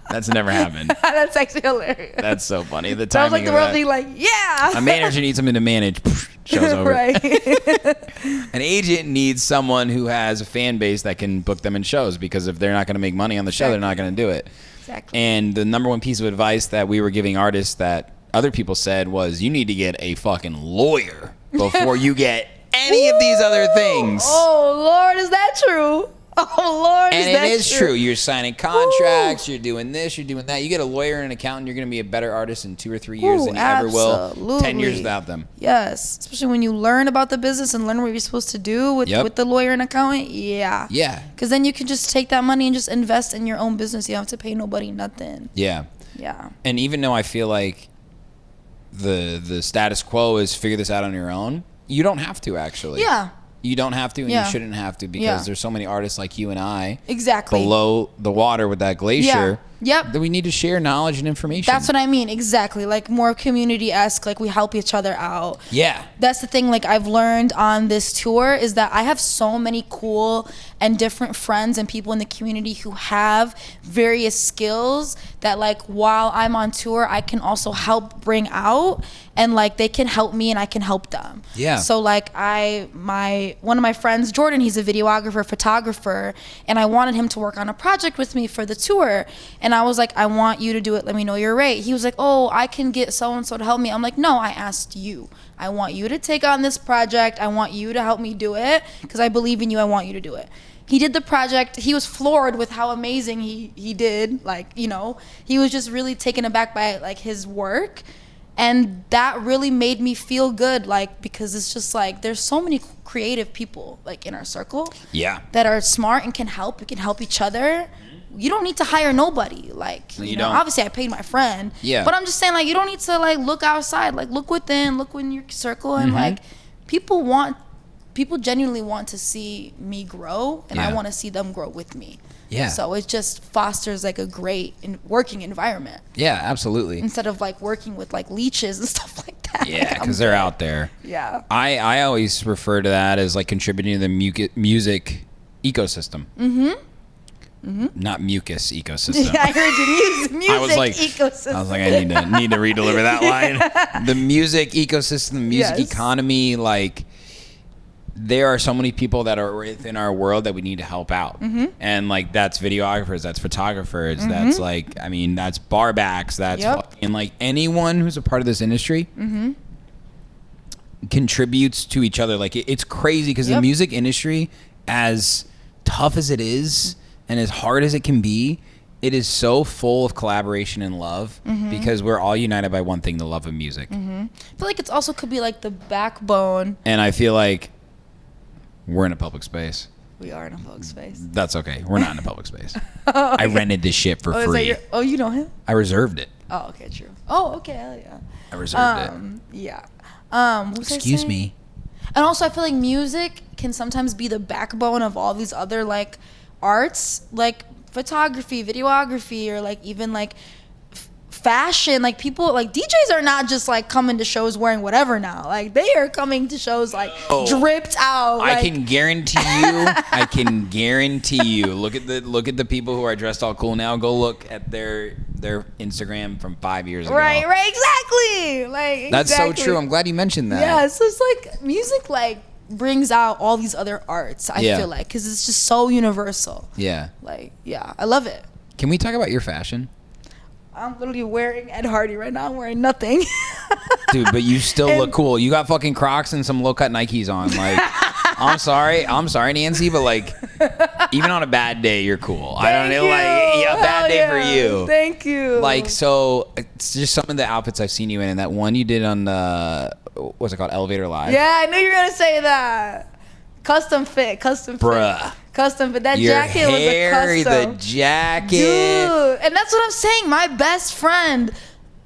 That's never happened. That's actually hilarious. That's so funny. The Sounds like timing the of world that. being like, yeah. A manager needs something to manage. Show's over. Right. An agent needs someone who has a fan base that can book them in shows, because if they're not going to make money on the show, they're not going to do it. Exactly. And the number one piece of advice that we were giving artists that other people said was, you need to get a fucking lawyer before you get any of these other things. Oh, Lord, is that true? Oh, Lord, And is that it is true. You're signing contracts. You're doing this. You're doing that. You get a lawyer and an accountant, you're going to be a better artist in 2 or 3 years than you ever will 10 years without them. Yes, especially when you learn about the business and learn what you're supposed to do with the lawyer and accountant. Yeah. Yeah. Because then you can just take that money and just invest in your own business. You don't have to pay nobody nothing. Yeah. Yeah. And even though I feel like the status quo is figure this out on your own, you don't have to, actually. Yeah. You don't have to, and Yeah. you shouldn't have to, because Yeah. there's so many artists like you and I Exactly. below the water with that glacier Yep. that we need to share knowledge and information. That's what I mean. Exactly. Like more community-esque, like we help each other out. Yeah. That's the thing, like I've learned on this tour is that I have so many cool and different friends and people in the community who have various skills that like while I'm on tour, I can also help bring out, and like they can help me and I can help them. Yeah. So like one of my friends, Jordan, he's a videographer, photographer, and I wanted him to work on a project with me for the tour. And I was like, I want you to do it. Let me know your rate. He was like, oh, I can get so-and-so to help me. I'm like, no, I asked you. I want you to take on this project. I want you to help me do it because I believe in you. I want you to do it. He did the project. He was floored with how amazing he did. Like, you know, he was just really taken aback by like his work. And that really made me feel good, like, because it's just like there's so many creative people like in our circle that are smart and can help. We can help each other. You don't need to hire nobody. Like, you know, obviously I paid my friend. Yeah. But I'm just saying, like, you don't need to like look outside. Like, look within your circle, and like people genuinely want to see me grow, and I want to see them grow with me. Yeah. So it just fosters like a great working environment. Yeah, absolutely. Instead of like working with like leeches and stuff like that. Yeah, because they're out there. Yeah. I always refer to that as like contributing to the music ecosystem. Not mucus ecosystem. Yeah, I heard you. Music I was like, ecosystem. I was like, I need to redeliver that line. The music ecosystem, the music economy, like there are so many people that are within our world that we need to help out. And like that's videographers, that's photographers, that's like, I mean, that's bar backs, that's fucking like anyone who's a part of this industry contributes to each other. Like it's crazy because the music industry, as tough as it is and as hard as it can be, it is so full of collaboration and love because we're all united by one thing, the love of music. I feel like it's also could be like the backbone. And I feel like we're in a public space. We are in a public space. That's okay. We're not in a public space. I rented this shit for free. You know him? I reserved it. Oh, okay, true. Oh, okay, hell yeah. I reserved it. Yeah. Excuse me. And also, I feel like music can sometimes be the backbone of all these other like arts, like photography, videography, or like even like fashion. Like people, like DJs are not just like coming to shows wearing whatever now. Like they are coming to shows like dripped out. I can guarantee you. Look at the people who are dressed all cool now. Go look at their Instagram from 5 years ago. Right, exactly. Like that's so true. I'm glad you mentioned that. Yeah, so it's like music like brings out all these other arts. I feel like because it's just so universal. Yeah. Like I love it. Can we talk about your fashion? I'm literally wearing Ed Hardy right now. I'm wearing nothing. Dude, but you still look cool. You got fucking Crocs and some low-cut Nikes on. Like, I'm sorry, Nancy, but like, even on a bad day, you're cool. I don't know, like, yeah, a bad day for you. Thank you. Like, so it's just some of the outfits I've seen you in, and that one you did on what's it called, Elevator Live. Yeah, I knew you were gonna say that. Custom fit. Bruh. Custom fit. That Your jacket hair, was a custom. the jacket. Dude, and that's what I'm saying. My best friend,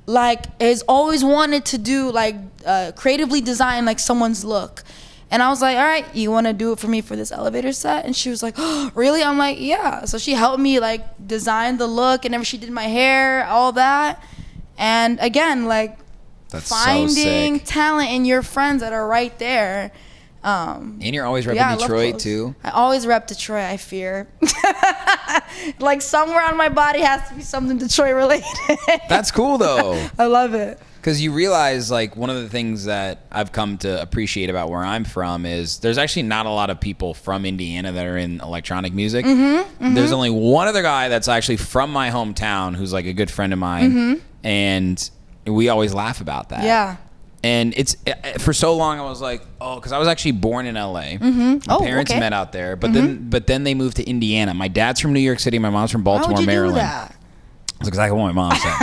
like, has always wanted to do, like, creatively design, like, someone's look. And I was like, all right, you want to do it for me for this elevator set? And she was like, oh, really? I'm like, yeah. So she helped me, like, design the look, and she did my hair, all that. And again, like, That's finding so sick. talent in your friends that are right there. And you're always repping I love Detroit clothes. too. I always rep Detroit, I fear. Like, somewhere on my body has to be something Detroit related. That's cool though. I love it. Because you realize, like, one of the things that I've come to appreciate about where I'm from is there's actually not a lot of people from Indiana that are in electronic music. There's only one other guy that's actually from my hometown who's, like, a good friend of mine. And we always laugh about that. Yeah. And it's, for so long I was like, oh, because I was actually born in LA. My parents met out there, but then they moved to Indiana. My dad's from New York City. My mom's from Baltimore, Why would you Maryland. do that? That's exactly what my mom said.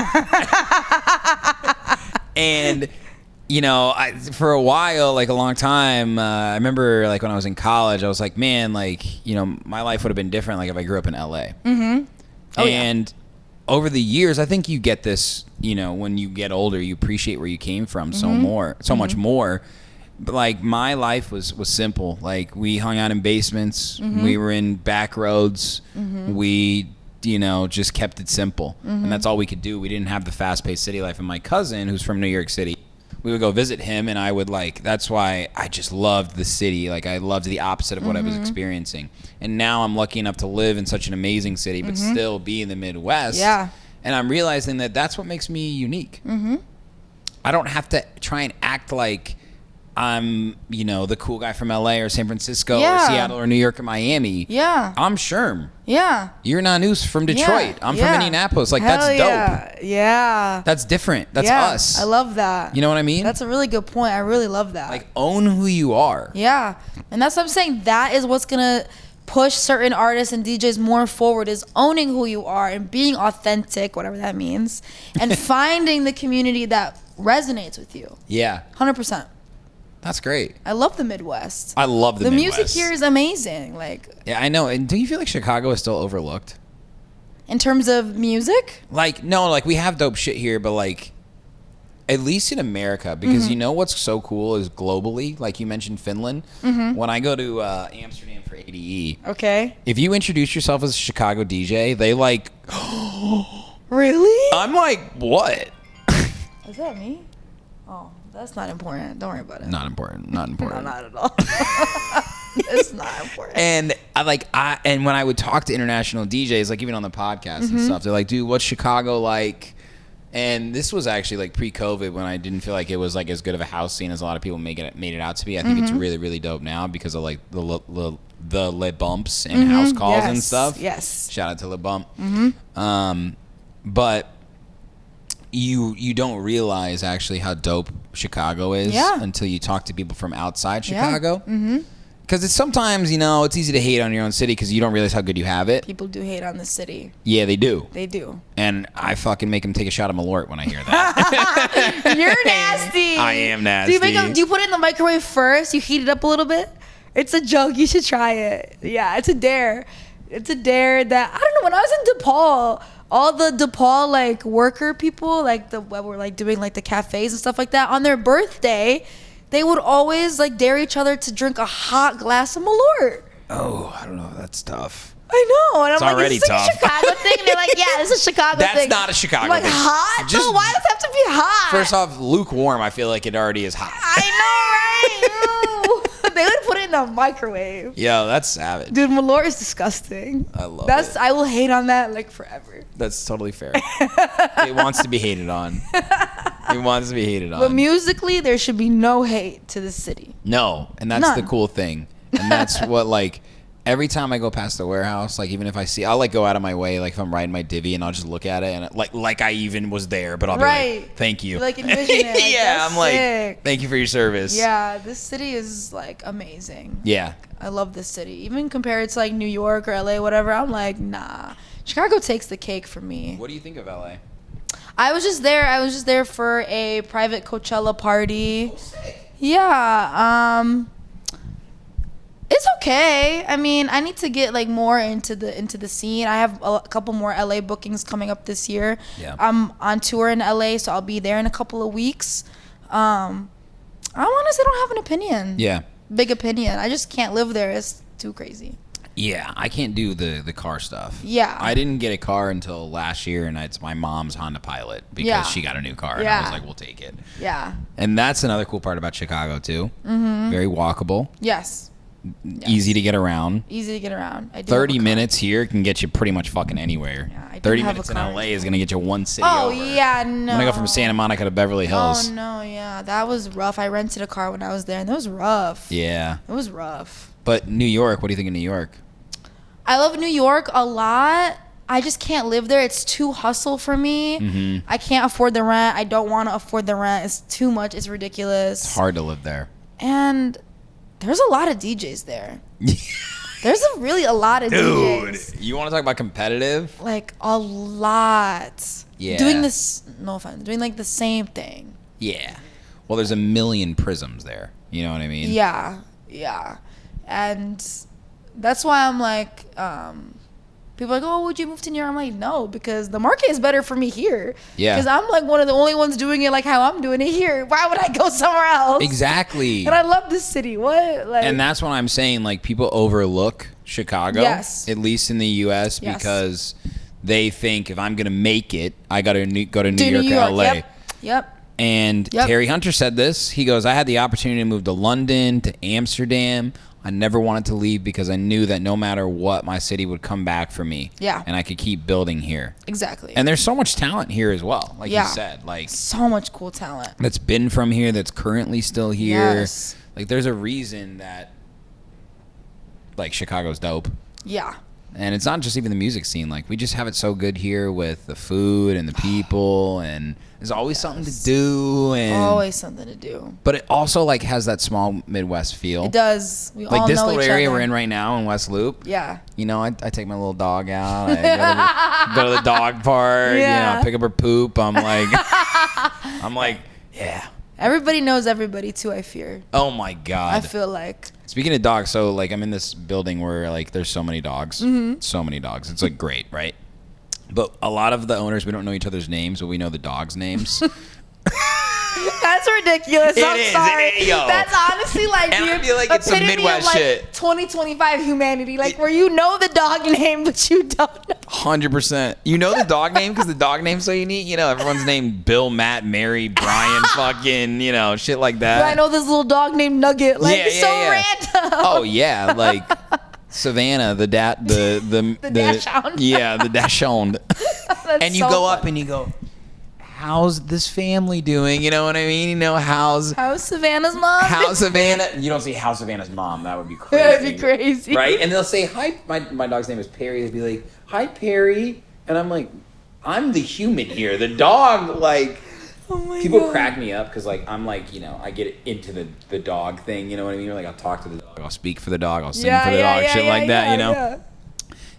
And, you know, for a while, like a long time, I remember, like, when I was in college, I was like, man, like, you know, my life would have been different, like, if I grew up in LA. And over the years, I think you get this, you know, when you get older, you appreciate where you came from so much more. But, like, my life was simple. Like, we hung out in basements. We were in back roads. We, you know, just kept it simple. And that's all we could do. We didn't have the fast-paced city life. And my cousin, who's from New York City, we would go visit him, and I would, like, that's why I just loved the city. Like, I loved the opposite of what I was experiencing. And now I'm lucky enough to live in such an amazing city, but still be in the Midwest. Yeah. And I'm realizing that that's what makes me unique. I don't have to try and act like I'm, you know, the cool guy from LA or San Francisco or Seattle or New York or Miami. Yeah. I'm Sherm. Yeah. You're Nanoos from Detroit. I'm from Indianapolis. Like, Hell that's dope. Yeah. That's different. That's us. I love that. You know what I mean? That's a really good point. I really love that. Like, own who you are. Yeah. And that's what I'm saying. That is what's going to push certain artists and DJs more forward, is owning who you are and being authentic, whatever that means, and finding the community that resonates with you. Yeah. 100%. That's great. I love the Midwest. I love the Midwest. music here is amazing. Like, yeah, I know. And do you feel like Chicago is still overlooked? in terms of music? Like, no, like, we have dope shit here, but, like, at least in America, because you know what's so cool is globally, like you mentioned Finland. When I go to Amsterdam for ADE, Okay. if you introduce yourself as a Chicago DJ, they like, Really? I'm like, what? Is that me? Oh, that's not important. Don't worry about it. Not important. Not important. No, not at all. It's not important. And and when I would talk to international DJs, like even on the podcast and stuff, they're like, dude, what's Chicago like? And this was actually like pre-COVID, when I didn't feel like it was like as good of a house scene as a lot of people made it out to be. I think it's really, really dope now because of like the Le Bumps and house calls and stuff. Yes. Shout out to Le Bump. But you don't realize actually how dope Chicago is until you talk to people from outside Chicago. Because it's sometimes, you know, it's easy to hate on your own city because you don't realize how good you have it. People do hate on the city. Yeah, they do. They do. And I fucking make them take a shot of Malort when I hear that. You're nasty. I am nasty. Do you put it in the microwave first? You heat it up a little bit? It's a joke. You should try it. Yeah, it's a dare. It's a dare that, I don't know, when I was in DePaul, all the DePaul like worker people, like the were like doing like the cafes and stuff like that, on their birthday, they would always like dare each other to drink a hot glass of Malort. Oh, I don't know. That's tough. I know. And It's I'm like, already is this like tough. a Chicago thing? And they're like, yeah, this is a Chicago thing. That's not a Chicago I'm like, thing. hot? Just- No, why does it have to be hot? First off, lukewarm, I feel like it already is hot. I know, right? Ew. They would put it in the microwave. Yo, that's savage. Dude, Malort is disgusting. I love it. I will hate on that like forever. That's totally fair. It wants to be hated on. It wants to be hated on. But musically, there should be no hate to the city. No, and that's None. the cool thing. And that's what, like, every time I go past the warehouse, like even if I see, I'll like go out of my way, like if I'm riding my divvy, and I'll just look at it and like I even was there, but I'll be like, thank you. Like envision it. Like, yeah, I'm like, sick. thank you for your service. Yeah, this city is like amazing. Yeah. I love this city. Even compared to like New York or LA, whatever, I'm like, nah. Chicago takes the cake for me. What do you think of LA? I was just there for a private Coachella party. Oh, sick. Yeah. It's okay. I mean, I need to get like more into the scene. I have a couple more LA bookings coming up this year. Yeah. I'm on tour in LA, so I'll be there in a couple of weeks. I honestly don't have an opinion. Yeah. Big opinion. I just can't live there. It's too crazy. Yeah, I can't do the car stuff. Yeah. I didn't get a car until last year, and it's my mom's Honda Pilot because she got a new car, and I was like, we'll take it. Yeah. And that's another cool part about Chicago, too. Mm-hmm. Very walkable. Yes. Easy to get around. Easy to get around. 30 minutes here can get you pretty much fucking anywhere. Yeah, 30 minutes in LA is going to get you one city over. Yeah, no. I'm going to go from Santa Monica to Beverly Hills. Oh, no, yeah. That was rough. I rented a car when I was there, and that was rough. Yeah. It was rough. But New York, what do you think of New York? I love New York a lot. I just can't live there. It's too hustle for me. Mm-hmm. I can't afford the rent. I don't want to afford the rent. It's too much. It's ridiculous. It's hard to live there. And there's a lot of DJs there. There's really a lot of DJs. Dude, you want to talk about competitive? Like a lot. Yeah. Doing this, no offense, doing like the same thing. Yeah. Well, there's a million prisms there. You know what I mean? Yeah. And that's why I'm like, people are like, oh, would you move to New York? I'm like, no, because the market is better for me here. Yeah. Because I'm like one of the only ones doing it like how I'm doing it here. Why would I go somewhere else? Exactly. And I love this city. What? Like, and that's what I'm saying. Like, people overlook Chicago, yes, at least in the U.S., yes, because they think if I'm going to make it, I got to go to New York or L.A. Yep. And Terry Hunter said this. He goes, I had the opportunity to move to London, to Amsterdam. I never wanted to leave because I knew that no matter what, my city would come back for me. Yeah. And I could keep building here. Exactly. And there's so much talent here as well, like you said. Like, so much cool talent. That's been from here, that's currently still here. Yes. Like, there's a reason that, like, Chicago's dope. Yeah. And it's not just even the music scene. Like, we just have it so good here with the food and the people, and there's always something to do. And always something to do. But it also, like, has that small Midwest feel. It does. We like all this know little each area other. we're in right now in West Loop. Yeah. You know, I take my little dog out. I go to the dog park. Yeah. You know, pick up her poop. I'm like, yeah. Everybody knows everybody too, I fear. Oh my God. I feel like. Speaking of dogs, so like I'm in this building where like there's so many dogs. Mm-hmm. So many dogs. It's like great, right? But a lot of the owners, we don't know each other's names, but we know the dogs' names. That's ridiculous. I'm sorry. Yo. That's honestly like, and I feel like it's some Midwest shit. 2025 humanity, like where you know the dog name but you don't know. 100%. You know the dog name because the dog name's so unique. You know, everyone's named Bill, Matt, Mary, Brian, fucking, you know, shit like that. But I know this little dog named Nugget. Like, it's so random. Oh yeah, like Savannah, the dachshund. Yeah, the dachshund. And you go up and you go, how's this family doing? You know what I mean? You know, how's Savannah's mom? How's Savannah? You don't say how's Savannah's mom. That would be crazy. That would be crazy. Right? And they'll say, hi, my dog's name is Perry. They'd be like, hi, Perry. And I'm like, I'm the human here. The dog, like, people crack me up because, like, I'm like, you know, I get into the dog thing. You know what I mean? Like, I'll talk to the dog. I'll speak for the dog. I'll sing for the dog. Shit like that, you know? Yeah.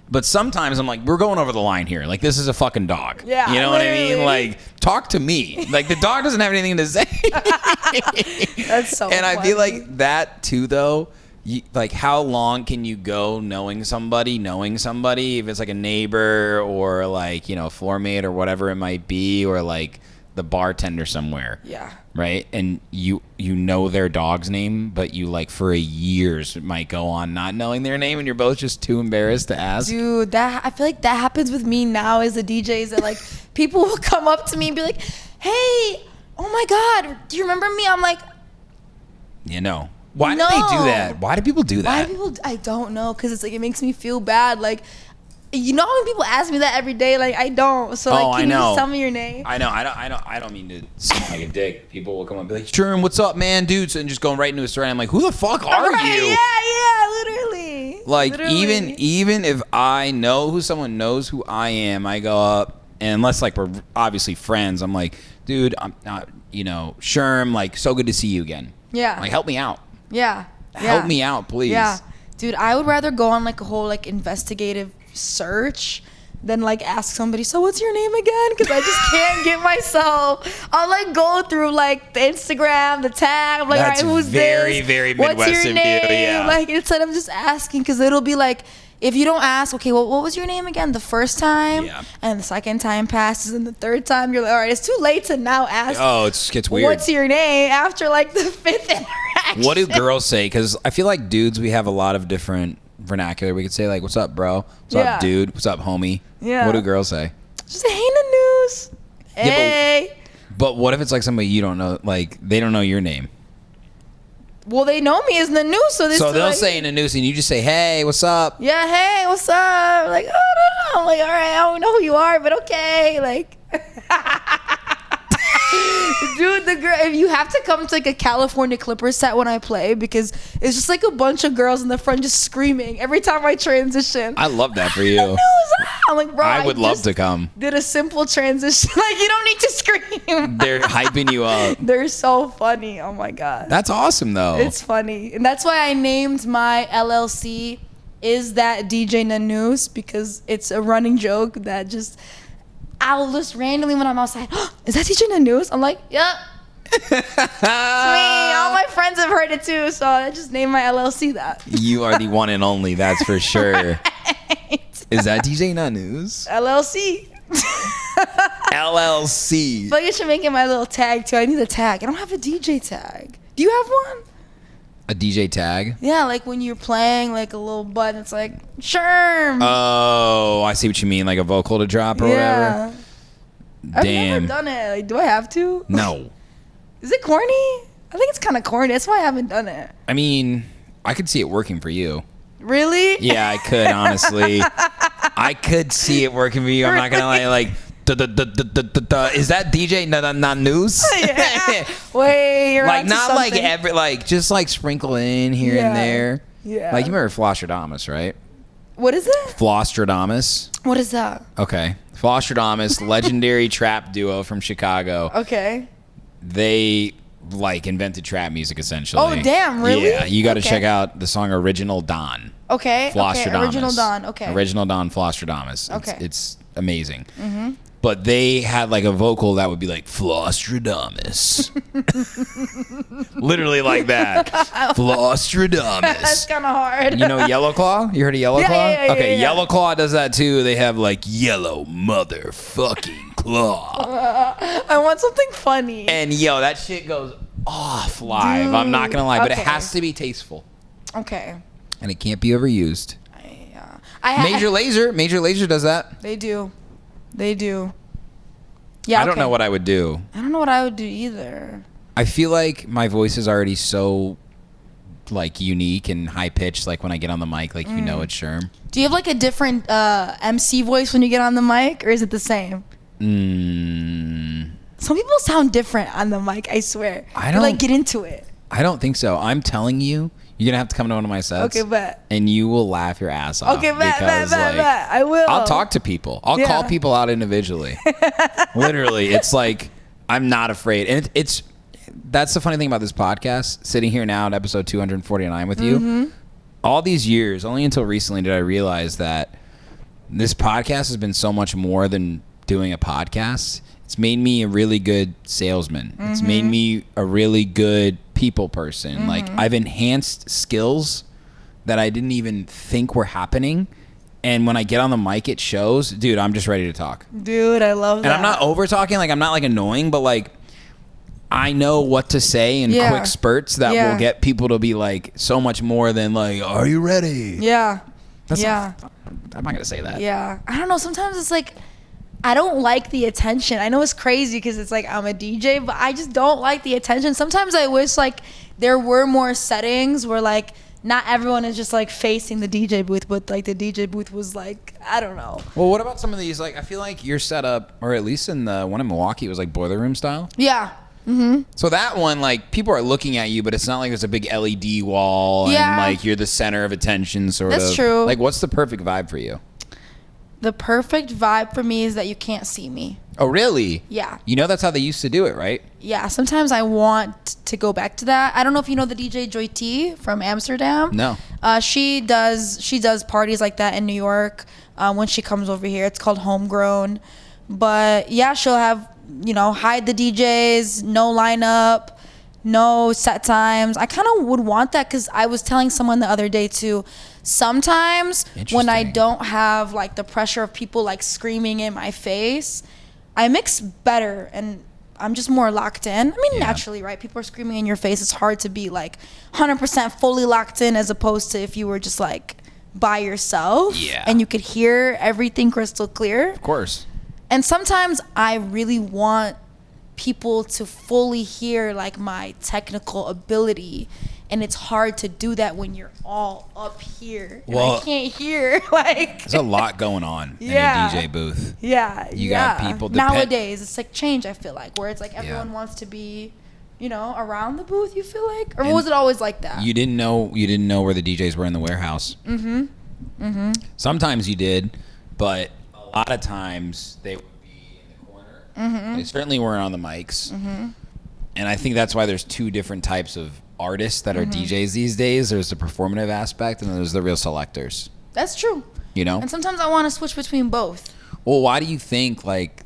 But sometimes I'm like, we're going over the line here. Like, this is a fucking dog. Yeah, you know what I mean? Like, talk to me. Like, the dog doesn't have anything to say. That's so And funny. I feel like that, too, though, like, how long can you go knowing somebody, if it's, like, a neighbor or, like, you know, a floor mate or whatever it might be, or, like, the bartender somewhere. Yeah. Right? And you know their dog's name, but you, like, for years might go on not knowing their name, and you're both just too embarrassed to ask. Dude, I feel like that happens with me now as a DJ, is that, like, people will come up to me and be like, hey, oh my God, do you remember me? I'm like, you know. Why do they do that? Why do people do that? I don't know, because it's like, it makes me feel bad. Like, you know when people ask me that every day? Like, I don't. So, like, can you just tell me your name? I know. I don't mean to sound like a dick. People will come up and be like, Sherm, what's up, man, dudes? And just going right into a story. I'm like, who the fuck are you? Yeah, literally. Like Literally. even if I know who someone knows who I am, I go up, and unless like we're obviously friends, I'm like, dude, I'm not, Sherm, like, so good to see you again. Yeah. Like, help me out. Yeah. Help me out, please. Yeah. Dude, I would rather go on like a whole like investigative search than like ask somebody, so what's your name again? Because I just can't get myself. I'll like go through like the Instagram, the tag. I'm like, That's all right, who's very, this? very What's Midwest your of you, name? yeah. Like, instead of just asking, because it'll be like, if you don't ask, okay, well, what was your name again the first time? Yeah. And the second time passes, and the third time you're like, all right, it's too late to now ask. Oh, it gets weird. What's your name after like the fifth interaction? What do girls say? Because I feel like dudes, we have a lot of different vernacular. We could say like, what's up, bro? What's up, dude? What's up, homie? Yeah. What do girls say? Just say, hey, Nanoos. Hey. But what if it's like somebody you don't know, like they don't know your name? Well, they know me as Nanoos, so So they'll like, say Nanoos, and you just say, hey, what's up? yeah, hey, what's up? Like, oh, no. I'm like, all right, I don't know who you are, but okay. Like, dude, the girl, if you have to come to like a California Clippers set when I play, because it's just like a bunch of girls in the front just screaming every time I transition. I love that for you. Nanoos, I'm like, bro, I would love just to come. did a simple transition. Like, you don't need to scream. They're hyping you up. They're so funny. Oh my god. That's awesome, though. It's funny. And that's why I named my LLC Is That DJ Nanoos, because it's a running joke that just, I'll just randomly when I'm outside, oh, is that DJ Nanoos? I'm like, yep. It's me. All my friends have heard it too, so I just named my LLC that. You are the one and only, that's for sure. Right. Is that DJ Nanoos? LLC. LLC. I feel like I should make it my little tag too. I need a tag. I don't have a DJ tag. Do you have one? A DJ tag? Yeah, like when you're playing like a little button, it's like, Sherm. Oh, I see what you mean, like a vocal to drop or whatever. I've Damn. never done it. Like, do I have to? No. Is it corny? I think it's kind of corny. That's why I haven't done it. I mean, I could see it working for you. Really? Yeah, I could, honestly. I could see it working for you. I'm not going to lie, like, is that DJ Nanoos? Yeah. Wait, you're Like, onto not like something. every, like, just like sprinkle in here and there. Yeah. Like, you remember Flostradamus, right? What is it? Flostradamus. What is that? Okay. Flostradamus, legendary trap duo from Chicago. Okay. They like invented trap music essentially. Oh, damn, really? Yeah, you got to Okay. check out the song Original Dawn. Okay. Okay. Flostradamus. Original Dawn. Okay. Original Dawn Flostradamus. Okay. It's amazing. Mm-hmm. But they had like a vocal that would be like Flostradamus. Literally like that. Flostradamus. That's kind of hard. You know Yellow Claw? You heard of Yellow Yeah, Claw? yeah, Okay, yeah. Yellow Claw does that too. They have like Yellow Motherfucking Claw. I want something funny. And yo, that shit goes off live. I'm not gonna lie, but it okay. has to be tasteful. Okay. And it can't be overused. I Major Lazer does that. They do. They do. Yeah. I don't okay. know what I would do. I don't know what I would do either. I feel like my voice is already so like unique and high pitched. Like when I get on the mic, like you know it's Sherm. Do you have like a different MC voice when you get on the mic, or is it the same? Some people sound different on the mic. I swear. I But, like, don't- get into it. I don't think so. I'm telling you, you're gonna have to come to one of my sets. Okay, bet. And you will laugh your ass off. Okay, bet. because, like, I will. I'll talk to people. I'll call Yeah. people out individually. Literally, it's like I'm not afraid, and it's that's the funny thing about this podcast. Sitting here now at episode 249 with you, Mm-hmm. all these years, only until recently did I realize that this podcast has been so much more than doing a podcast. It's made me a really good salesman. It's made Mm-hmm. me a really good people person. Like I've enhanced skills that I didn't even think were happening. And when I get on the mic, it shows. Dude, I'm just ready to talk. Dude, I love that. And I'm not over talking. Like I'm not like annoying, but like I know what to say in Yeah. quick spurts that Yeah. will get people to be like so much more than like, are you ready? Yeah. That's yeah. I'm not gonna say that. Yeah. I don't know. Sometimes it's like, I don't like the attention. I know it's crazy because it's like I'm a DJ, but I just don't like the attention. Sometimes I wish like there were more settings where like not everyone is just like facing the DJ booth, but like the DJ booth was like, I don't know. Well, what about some of these? Like, I feel like your setup, or at least in the one in Milwaukee, it was like boiler room style. Yeah. So that one, like, people are looking at you, but it's not like there's a big LED wall and like you're the center of attention, sort of. That's true. Like, what's the perfect vibe for you? The perfect vibe for me is that you can't see me. Oh, really? Yeah. You know that's how they used to do it, right? Yeah, sometimes I want to go back to that. I don't know if you know the DJ Joy T from Amsterdam. No. She does parties like that in New York when she comes over here. It's called Homegrown. But yeah, she'll have, hide the DJs, no lineup, no set times. I kind of would want that because I was telling someone the other day too, sometimes when I don't have like the pressure of people like screaming in my face, I mix better and I'm just more locked in. I mean, naturally, right? People are screaming in your face. It's hard to be like 100% fully locked in as opposed to if you were just like by yourself and you could hear everything crystal clear. Of course. And sometimes I really want people to fully hear like my technical ability, and it's hard to do that when you're all up here and I can't hear. Like, there's a lot going on in a DJ booth. You got people nowadays. It's like change. I feel like where it's like everyone wants to be, around the booth. You feel like, or was it always like that? You didn't know where the DJs were in the warehouse. Sometimes you did, but a lot of times they would be in the corner. They certainly weren't on the mics. And I think that's why there's two different types of artists that are DJs these days. There's the performative aspect and then there's the real selectors. That's true. And sometimes I want to switch between both. Well, why do you think like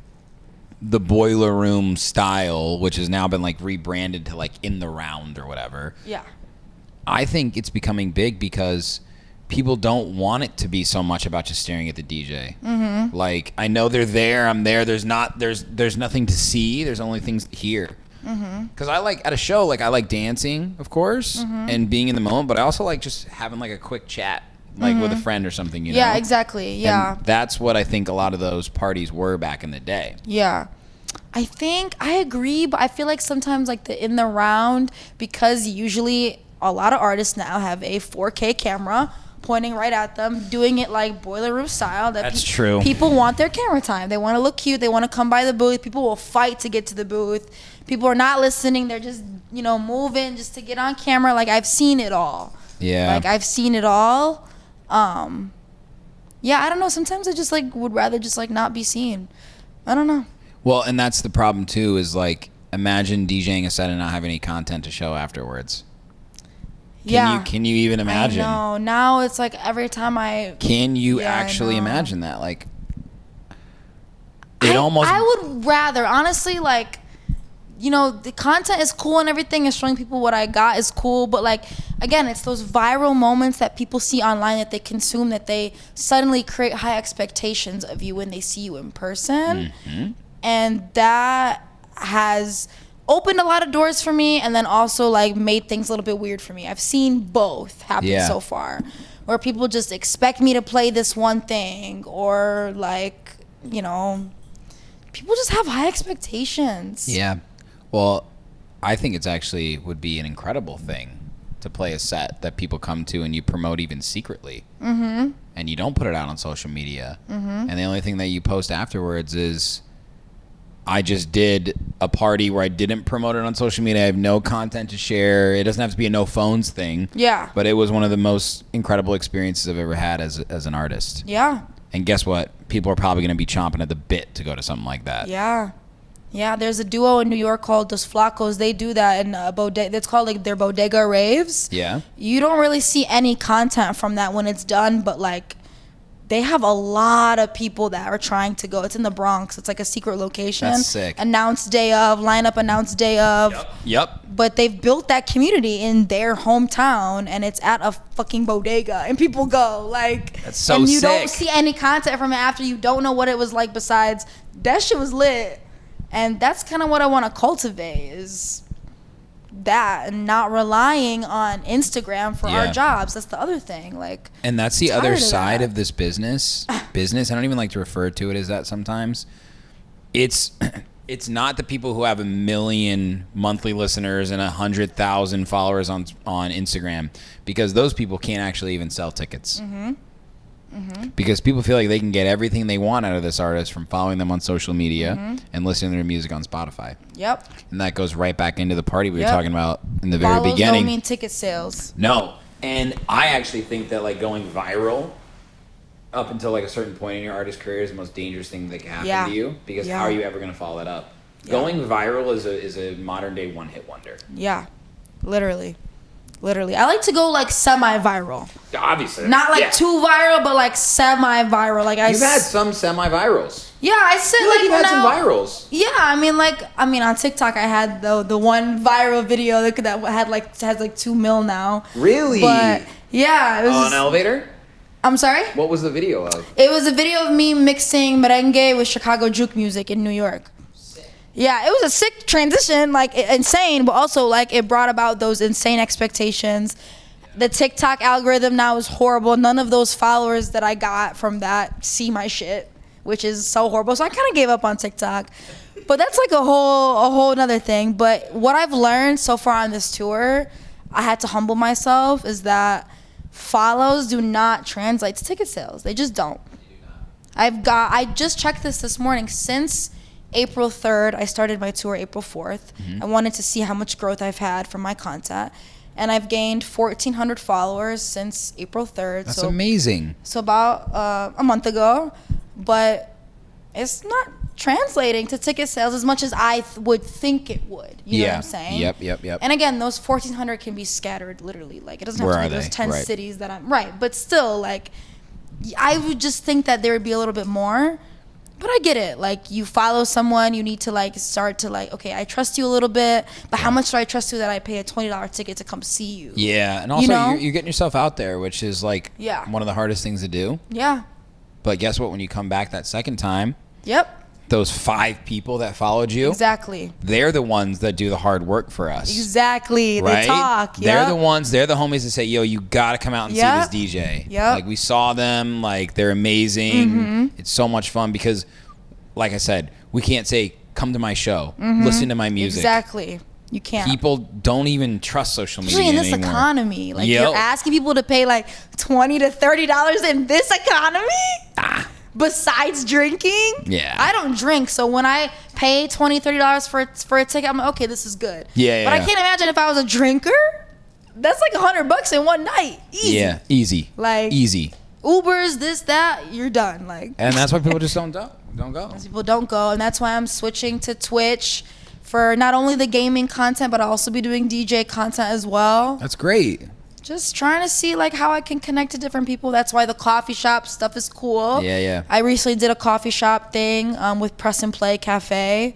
the boiler room style, which has now been like rebranded to like in the round or whatever? Yeah. I think it's becoming big because people don't want it to be so much about just staring at the DJ. Like, I know they're there, I'm there. There's nothing to see. There's only things to hear. Because I like at a show, like I like dancing, of course, and being in the moment, but I also like just having like a quick chat, like with a friend or something. You know? Yeah, exactly. Yeah. And that's what I think a lot of those parties were back in the day. Yeah. I think I agree, but I feel like sometimes like the in the round, because usually a lot of artists now have a 4K camera pointing right at them, doing it like boiler room style. That's true. People want their camera time. They want to look cute. They want to come by the booth. People will fight to get to the booth. People are not listening. They're just, moving just to get on camera. Like, I've seen it all. Yeah. Like, I've seen it all. I don't know. Sometimes I just, like, would rather just, like, not be seen. I don't know. Well, and that's the problem, too, is, like, imagine DJing a set and not having any content to show afterwards. Can you even imagine? I know. Now it's like every time Can you actually imagine that? Like, I would rather, honestly, like, the content is cool and everything, and showing people what I got is cool, but, like, again, it's those viral moments that people see online that they consume, that they suddenly create high expectations of you when they see you in person. And that has opened a lot of doors for me, and then also like made things a little bit weird for me. I've seen both happen so far, where people just expect me to play this one thing, or like, people just have high expectations. Yeah. Well, I think it's actually would be an incredible thing to play a set that people come to and you promote even secretly. And you don't put it out on social media. And the only thing that you post afterwards is, I just did a party where I didn't promote it on social media. I have no content to share. It doesn't have to be a no phones thing. Yeah. But it was one of the most incredible experiences I've ever had as an artist. Yeah. And guess what? People are probably going to be chomping at the bit to go to something like that. Yeah. Yeah, there's a duo in New York called Dos Flacos. They do that in bodega. It's called like their bodega raves. Yeah. You don't really see any content from that when it's done, but like, they have a lot of people that are trying to go. It's in the Bronx. It's like a secret location. That's sick. Announced day of, lineup announced day of. Yep. But they've built that community in their hometown, and it's at a fucking bodega, and people go. Like, that's so sick. And you don't see any content from it after. You don't know what it was like besides that shit was lit. And that's kind of what I want to cultivate, is that, and not relying on Instagram for our jobs. That's the other thing. Like, and that's the other side of this business. I don't even like to refer to it as that sometimes. It's not the people who have 1 million monthly listeners and 100,000 followers on Instagram, because those people can't actually even sell tickets. because people feel like they can get everything they want out of this artist from following them on social media and listening to their music on Spotify. Yep. And that goes right back into the party we were talking about in the very Follows beginning. don't mean ticket sales. No. And I actually think that like going viral up until like a certain point in your artist career is the most dangerous thing that can happen to you, because how are you ever going to follow that up? Going viral is a modern day one-hit wonder. Yeah. Literally. I like to go like semi-viral. Obviously. Not like too viral, but like semi-viral. Like You've had some semi-virals. Yeah, I said like you've had some virals. Yeah, I mean on TikTok I had the one viral video that has like 2 mil now. Really? But yeah, it was an elevator? I'm sorry? What was the video of? It was a video of me mixing merengue with Chicago juke music in New York. Yeah, it was a sick transition, like insane, but also like it brought about those insane expectations. The TikTok algorithm now is horrible. None of those followers that I got from that see my shit, which is so horrible. So I kind of gave up on TikTok. But that's like a whole nother thing. But what I've learned so far on this tour, I had to humble myself, is that follows do not translate to ticket sales. They just don't. I just checked this morning. Since April 3rd, I started my tour April 4th. I wanted to see how much growth I've had from my content. And I've gained 1,400 followers since April 3rd. That's amazing. So about a month ago. But it's not translating to ticket sales as much as I would think it would. You know what I'm saying? Yep. And again, those 1,400 can be scattered literally. Like, it doesn't have to be those 10 cities that I'm... Right. But still, like, I would just think that there would be a little bit more. But I get it. Like, you follow someone, you need to like start to like, okay, I trust you a little bit, but how much do I trust you that I pay a $20 ticket to come see you? Yeah, and also you're getting yourself out there, which is like one of the hardest things to do. Yeah. But guess what? When you come back that second time, those 5 people that followed you, they're the ones that do the hard work for us. Exactly. Right? They talk. They're the homies that say, yo, you gotta come out and see this DJ. Like, we saw them, like, they're amazing. It's so much fun because, like I said, we can't say, come to my show, listen to my music. Exactly. You can't. People don't even trust social media anymore. Especially in this economy. Like, you're asking people to pay like $20 to $30 in this economy? Besides drinking? Yeah. I don't drink, so when I pay $20, $30 for a ticket, I'm like, okay, this is good. Yeah. But I can't imagine if I was a drinker. That's like $100 in one night. Easy. Yeah, easy. Like, easy. Ubers, this, that, you're done. Like, and that's why people just don't go. People don't go, and that's why I'm switching to Twitch for not only the gaming content, but I'll also be doing DJ content as well. That's great. Just trying to see like how I can connect to different people. That's why the coffee shop stuff is cool. Yeah. I recently did a coffee shop thing with Press and Play Cafe.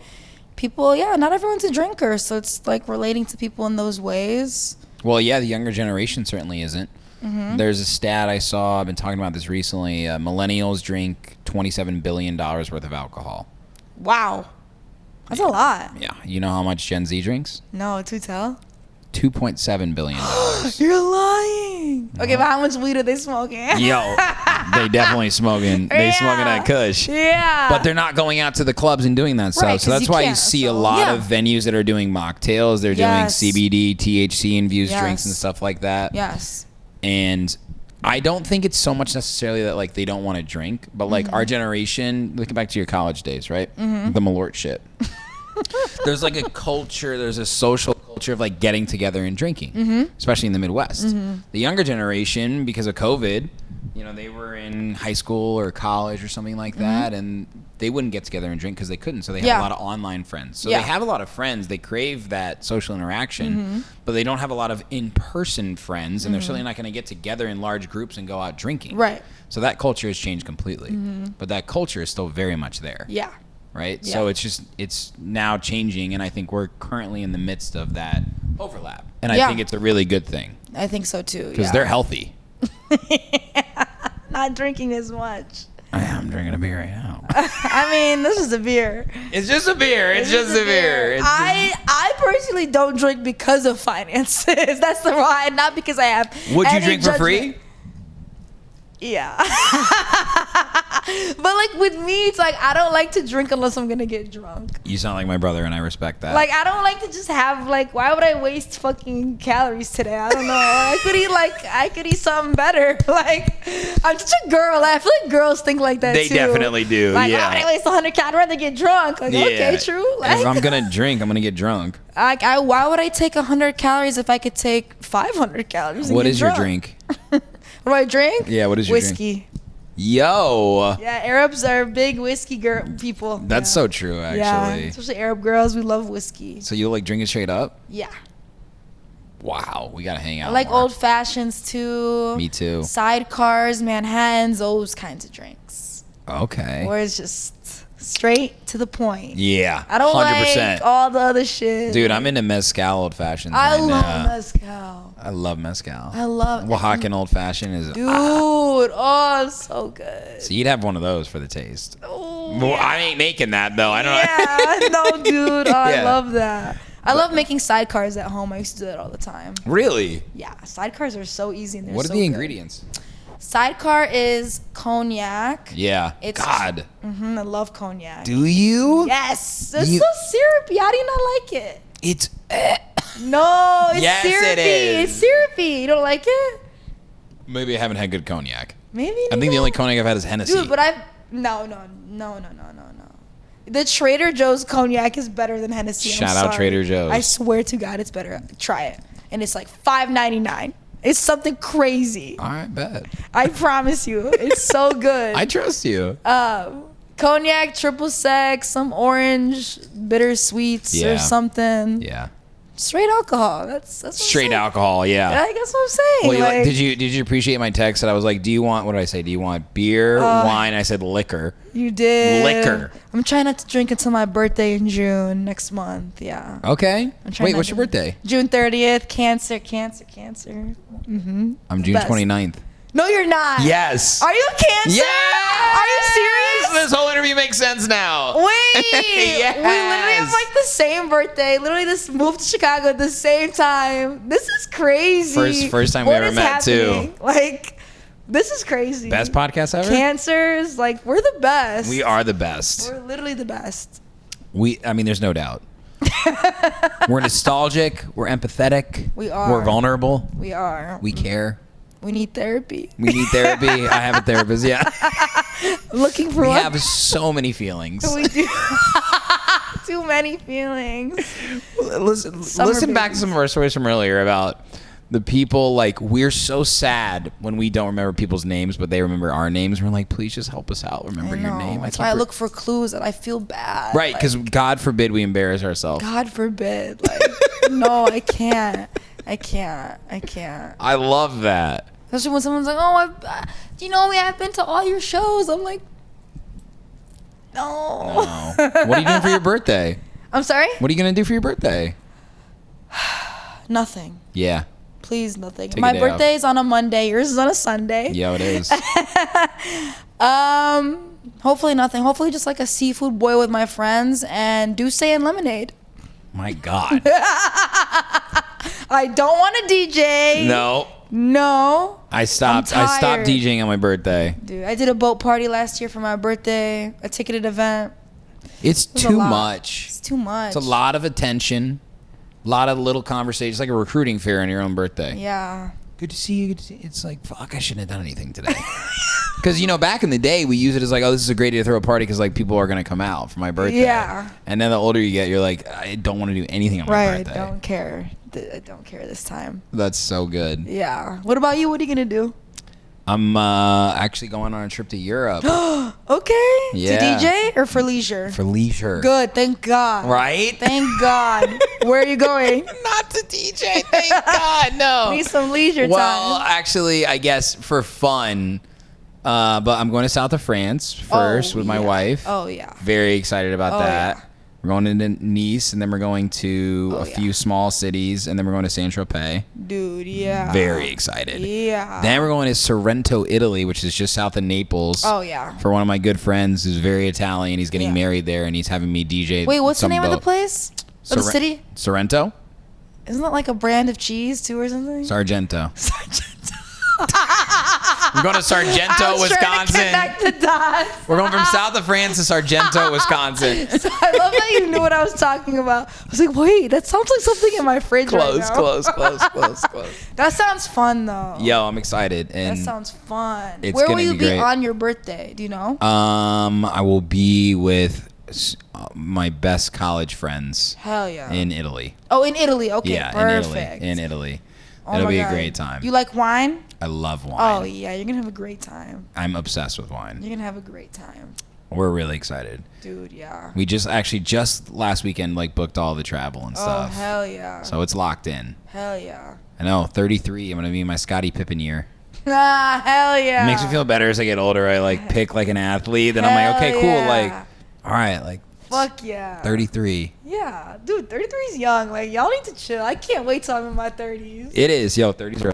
People, not everyone's a drinker, so it's like relating to people in those ways. Well, yeah, the younger generation certainly isn't. There's a stat I saw, I've been talking about this recently, millennials drink $27 billion worth of alcohol. Wow. That's a lot. Yeah. You know how much Gen Z drinks? No, to tell? $2.7 billion. You're lying. Okay, but how much weed are they smoking? Yo, they definitely smoking. They smoking that kush. Yeah. But they're not going out to the clubs and doing that stuff. So that's why you see a lot of venues that are doing mocktails. They're doing CBD, THC infused drinks and stuff like that. Yes. And I don't think it's so much necessarily that like they don't want to drink, but like our generation, looking back to your college days, right? The Malort shit. There's like a culture, there's a social culture of like getting together and drinking, especially in the Midwest. The younger generation, because of COVID, you know, they were in high school or college or something like that, and they wouldn't get together and drink because they couldn't. So they have a lot of online friends. So they have a lot of friends. They crave that social interaction, but they don't have a lot of in-person friends, and they're certainly not going to get together in large groups and go out drinking. Right. So that culture has changed completely, but that culture is still very much there. Yeah. Right? Yeah. So it's now changing, and I think we're currently in the midst of that overlap. And I think it's a really good thing. I think so too. Because they're healthy. Not drinking as much. I'm drinking a beer right now. I mean, this is a beer. It's just a beer. It's just a beer. I personally don't drink because of finances. That's the why, not because I have. Would you drink for free? Yeah. But like with me, it's like I don't like to drink unless I'm gonna get drunk. You sound like my brother, and I respect that. Like I don't like to just have like. Why would I waste fucking calories today? I don't know. I could eat something better. Like I'm such a girl. I feel like girls think like that They too. definitely do. Like, yeah. why would I waste 100 calories? I'd rather get drunk. Like okay, true. Like, If I'm gonna drink, I'm gonna get drunk. why would I take 100 calories if I could take 500 calories? What is your drink? What do I drink? Yeah, what is your drink? Whiskey. Yo. Yeah, Arabs are big whiskey people. That's so true, actually. Yeah, especially Arab girls, we love whiskey. So you like drink it straight up? Yeah. Wow, we gotta hang out. I like more. old fashions too. Me too. Sidecars, Manhattans, those kinds of drinks. Okay. Or it's just straight to the point. Yeah. I don't 100%. like all the other shit. Dude, I'm into mezcal old fashions. I right love now. mezcal. I love mezcal. I love Oaxacan old fashioned is. Dude, oh, it's so good. So you'd have one of those for the taste. Oh, Well, I ain't making that though. I don't know. Yeah, no, dude. Oh, I Yeah. love that. I love making sidecars at home. I used to do that all the time. Really? Yeah, sidecars are so easy and they're What are so the good. ingredients? Sidecar is cognac. Yeah. It's God. I love cognac. Do you? Yes, it's You- so syrupy. How do you not like it? It's. No, it's Yes, it syrupy. is. It's syrupy. You don't like it? Maybe I haven't had good cognac. Maybe. I think the only cognac I've had is Hennessy. Dude, but no. The Trader Joe's cognac is better than Hennessy. I'm Shout out sorry. Trader Joe's. I swear to God, it's better. Try it, and it's like $5.99. It's something crazy. All right, bet. I promise you, it's so good. I trust you. Cognac, triple sec, some orange, bitter sweets Yeah. or something. Yeah. Straight alcohol. That's what I'm Straight saying. alcohol. Yeah. I guess what I'm saying. Well, like, did you appreciate my text that I was like, do you want, what did I say? Do you want beer, wine? I said liquor. You did. Liquor. I'm trying not to drink until my birthday in June next month. Yeah. Okay. I'm trying Wait, not what's to- your birthday? June 30th. Cancer. I'm June Best. 29th. No, you're not. Yes. Are you a Cancer? Yes! Are you serious? This whole interview makes sense now. Wait. Yes. We literally have like the same birthday. Literally, this moved to Chicago at the same time. This is crazy. First time we What ever is met, too. happening? Like, this is crazy. Best podcast ever? Cancers, like, we're the best. We are the best. We're literally the best. I mean, there's no doubt. We're nostalgic. We're empathetic. We are. We're vulnerable. We are. We care. We need therapy. We need therapy. I have a therapist. Yeah. Looking for We one. have so many feelings. We do. Too many feelings. Listen back to some of our stories from earlier about the people, like, we're so sad when we don't remember people's names, but they remember our names. We're like, please just help us out. Remember your name. That's why I look for clues that I feel bad. Right, because Like, God forbid we embarrass ourselves. God forbid. Like, no, I can't. I love that. Especially when someone's like, oh, I've been to all your shows. I'm like, no. Oh. What are you doing for your birthday? I'm sorry? What are you going to do for your birthday? Nothing. Yeah. Please, nothing. Take a My day birthday is on a Monday. Yours is on a Sunday. Yeah, it is. Hopefully nothing. Hopefully just like a seafood boil with my friends and Douce and lemonade. My God. I don't want to DJ. No. I stopped tired. DJing on my birthday. Dude, I did a boat party last year for my birthday, a ticketed event. It's It was a too lot. much. It's too much. It's a lot of attention. A lot of little conversations. Like a recruiting fair on your own birthday. Yeah. Good to see you. Good to see you. It's like, fuck, I shouldn't have done anything today. Because, back in the day, we use it as like, oh, this is a great day to throw a party because, like, people are going to come out for my birthday. Yeah. And then the older you get, you're like, I don't want to do anything on my Right. birthday. I don't care. I don't care this time. That's so good. Yeah. What about you? What are you going to do? I'm actually going on a trip to Europe Okay. Yeah. To DJ or for leisure? for leisure. Good. Thank God. Right? Thank God. Where are you going? Not to DJ, thank God, no. Need some leisure Well, time. actually, I guess for fun, but I'm going to south of France first with my yeah. wife. Oh, yeah. Very excited about Oh, that. yeah. We're going into Nice, and then we're going to Oh, a yeah. few small cities, and then we're going to Saint-Tropez. Dude, yeah. Very excited. Yeah. Then we're going to Sorrento, Italy, which is just south of Naples. Oh, yeah. For one of my good friends who's very Italian. He's getting Yeah. married there, and he's having me DJ. Wait, what's the some name of the boat. place? Or the city? Sorrento? Isn't that like a brand of cheese too or something? Sargento. We're going to Sargento, Wisconsin. Connect the dots. We're going from south of France to Sargento, Wisconsin. So I love that you knew what I was talking about. I was like, wait, that sounds like something in my fridge right now. Close. That sounds fun though. Yo, I'm excited. And that sounds fun. It's Where will gonna you be be great. on your birthday? Do you know? I will be with my best college friends. Hell yeah. In Italy. Oh, in Italy. Okay, Yeah, perfect. in Italy. Oh It'll my be God. a great time. You like wine? I love wine. Oh yeah, you're gonna have a great time. I'm obsessed with wine. You're gonna have a great time, We're really excited. dude. Yeah. We just last weekend booked all the travel and stuff. Oh hell yeah. So it's locked in. Hell yeah. I know, 33. I'm gonna be in my Scottie Pippen year. Ah, hell yeah. It makes me feel better as I get older. I pick an athlete, then I'm like, okay, Hell cool. yeah. All right, Fuck yeah. 33. Yeah, dude, 33 is young. Y'all need to chill. I can't wait till I'm in my 30s. It is, 30s are.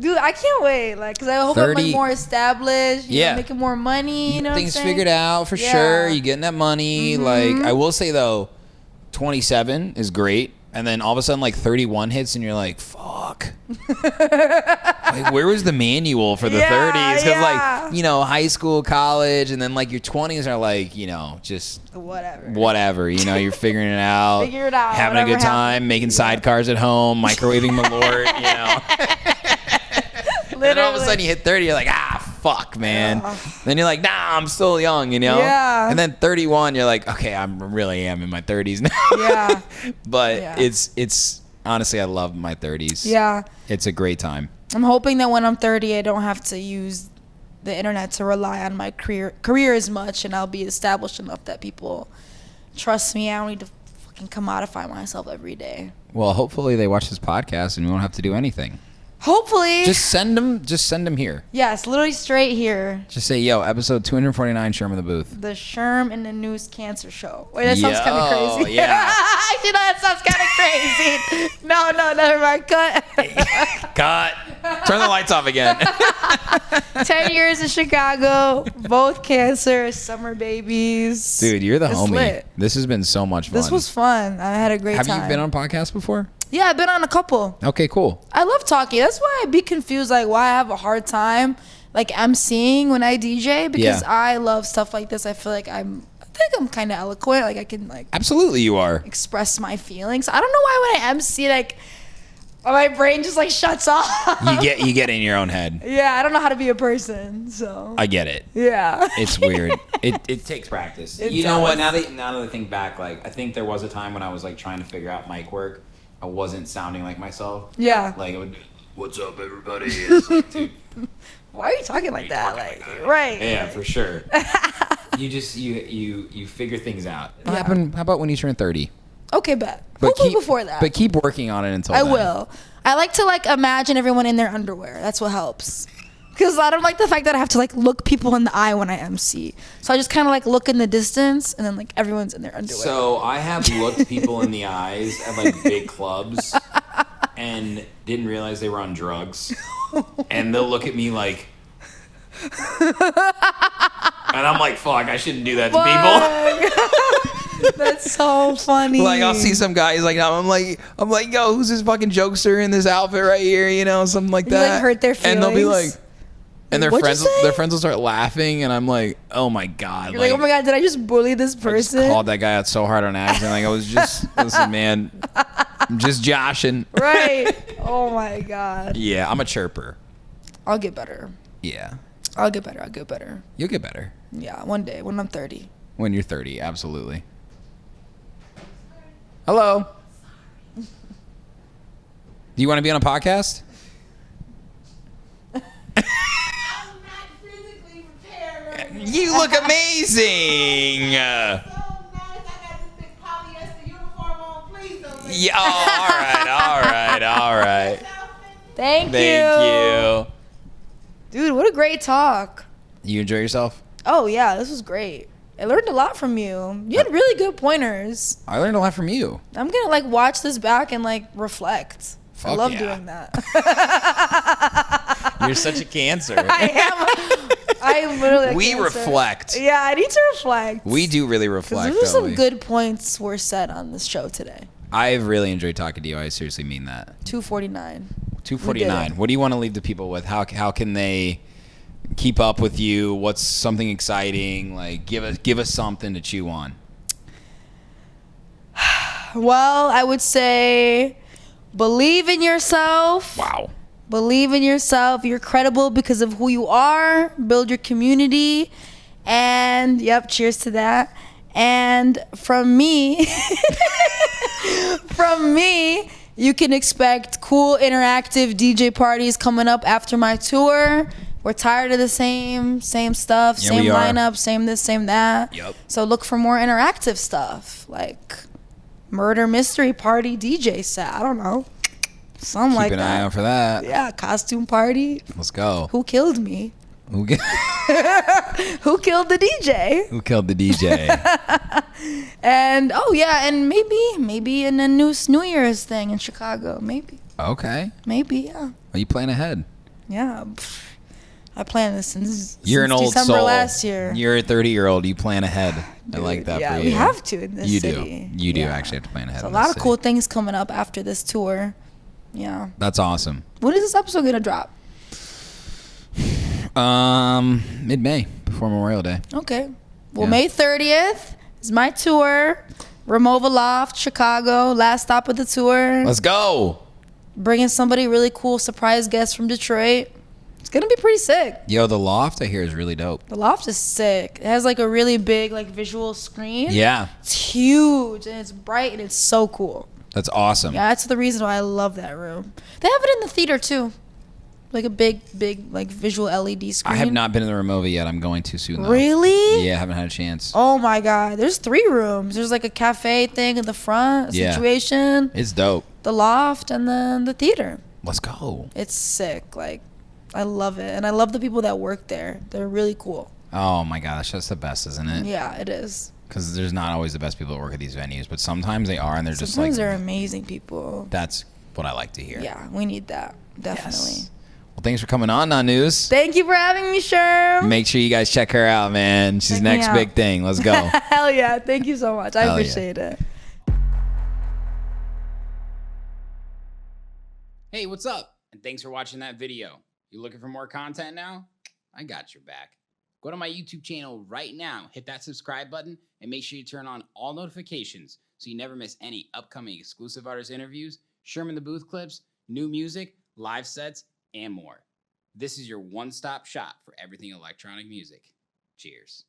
Dude, I can't wait. Cause I hope 30 I'm more established. You know, making more money. You know things what I'm figured saying? out for Yeah. sure. You getting that money. I will say though, 27 is great, and then all of a sudden 31 hits, and you're like, fuck. Where was the manual for the 30s? Because high school, college, and then your 20s are just whatever. You're figuring it out, Figure it out, having a good whatever time, making sidecars at home, microwaving Malort. And then all of a sudden you hit 30, you're like, fuck, man. Then you're like, nah, I'm still young, Yeah. And then 31, you're like, okay, I really am in my 30s now. Yeah. But Yeah. it's honestly, I love my 30s. Yeah. It's a great time. I'm hoping that when I'm 30, I don't have to use the internet to rely on my career as much, and I'll be established enough that people trust me. I don't need to fucking commodify myself every day. Well, hopefully they watch this podcast and we won't have to do anything. Hopefully. Just send them here. Yes, literally straight here. Just say, episode 249, Sherm in the booth. The Sherm and Nanoos Cancer Show. Wait, that sounds kind of crazy. Yeah. Actually, no, that sounds kind of crazy. No, never mind. Cut. Turn the lights off again. 10 years in Chicago, both cancer, summer babies. Dude, you're the It's homie. lit. This has been so much fun. This was fun. I had a great time. Have you been on podcasts before? Yeah, I've been on a couple. Okay, cool. I love talking. That's why I be confused, why I have a hard time, emceeing when I DJ, because I love stuff like this. I feel like I'm kind of eloquent. I can Absolutely, you are. express my feelings. I don't know why when I MC, my brain just shuts off. You get in your own head. Yeah, I don't know how to be a person, so. I get it. Yeah. It's weird. It takes practice. It know what? does. Now that I think back, I think there was a time when I was trying to figure out mic work. I wasn't sounding like myself. Yeah. It would, what's up, everybody? It's dude, Why are you talking like that? Right. yeah, for sure. You just you figure things out. Yeah. How about when you turn 30? Okay, bet. Hopefully before that. But keep working on it until I then. will. I like to imagine everyone in their underwear. That's what helps. Because I don't like the fact that I have to look people in the eye when I MC. So I just kind of look in the distance, and then everyone's in their underwear. So I have looked people in the eyes at big clubs and didn't realize they were on drugs. And they'll look at me and I'm like, fuck, I shouldn't do that to people. That's so funny. I'll see some guy, he's I'm like, yo, who's this fucking jokester in this outfit right here? Something like that. hurt their And they'll be feelings. and their What'd you friends say? will start laughing, and I'm like, oh my god. You're oh my god, did I just bully this I person? just called that guy out so hard on accident. I was just, listen, man, I'm just joshing. Right. Oh my god. Yeah, I'm a chirper. I'll get better. Yeah. I'll get better. You'll get better. Yeah, one day when I'm 30. When you're 30, absolutely. Hello. Do you want to be on a podcast? You look amazing. Yeah. Oh, all right. Thank you. Thank you. Dude, what a great talk. You enjoy yourself? Oh yeah, this was great. I learned a lot from you. You had really good pointers. I learned a lot from you. I'm gonna watch this back and reflect. I Fuck love yeah. doing that. You're such a Cancer. I am. I literally. We Cancer. reflect. Yeah, I need to reflect. We do really 'Cause reflect. Those are don't some we? good points were said on this show today. I've really enjoyed talking to you. I seriously mean that. 249. 249. What do you want to leave the people with? How can they keep up with you? What's something exciting? Like, give us something to chew on. Well, I would say believe in yourself. Wow. Believe in yourself. You're credible because of who you are. Build your community. And, yep, cheers to that. And from me, you can expect cool, interactive DJ parties coming up after my tour. We're tired of the same stuff, Yeah, same we are. lineup, same this, same that. Yep. So look for more interactive stuff, like murder mystery party DJ set. I don't know. Something like Keep that. an eye out for that. Yeah, costume party. Let's go. Who killed me? Who Who killed the DJ? Who killed the DJ? And and maybe in a New Year's thing in Chicago. Maybe, yeah. Are you playing ahead? Yeah. I planned this since You're an old December soul. last year. You're a 30-year-old. You plan ahead. I like that Yeah, for you. we have to in this You city. do. You do Yeah. actually have to plan ahead. So a in lot this of cool city. things coming up after this tour. Yeah. That's awesome. When is this episode gonna drop? Mid-May, before Memorial Day. Okay. Well, Yeah. May 30th is my tour. Remova Loft, Chicago. Last stop of the tour. Let's go. Bringing somebody really cool, surprise guest from Detroit. It's gonna be pretty sick. Yo, the loft I hear is really dope. The loft is sick. It has like a really big like visual screen. Yeah, It's huge and it's bright and it's so cool. that's awesome. Yeah, that's the reason why I love that room. They have it in the theater too. Like a big like visual LED screen. I have not been in the Remova yet. I'm going to soon though. Really? Yeah, I haven't had a chance. Oh my god. There's 3 rooms. There's like a cafe thing in the front Yeah. situation, It's dope. the loft, and then the theater. Let's go. It's sick. Like, I love it. And I love the people that work there. They're really cool. Oh my gosh, that's the best, isn't it? Yeah, it is. Because there's not always the best people that work at these venues, but sometimes they are, and they're just like, Sometimes they're amazing people. that's what I like to hear. Yeah, we need that. Definitely. Yes. Well, thanks for coming on, Nanoos. Thank you for having me, Sherm. Make sure you guys check her out, man. She's Check me next out. big thing. Let's go. Hell yeah. Thank you so much. I Hell yeah. appreciate it. Hey, what's up? And thanks for watching that video. You looking for more content now? I got your back. Go to my YouTube channel right now, hit that subscribe button, and make sure you turn on all notifications so you never miss any upcoming exclusive artist interviews, Sherman the Booth clips, new music, live sets, and more. This is your one-stop shop for everything electronic music. Cheers.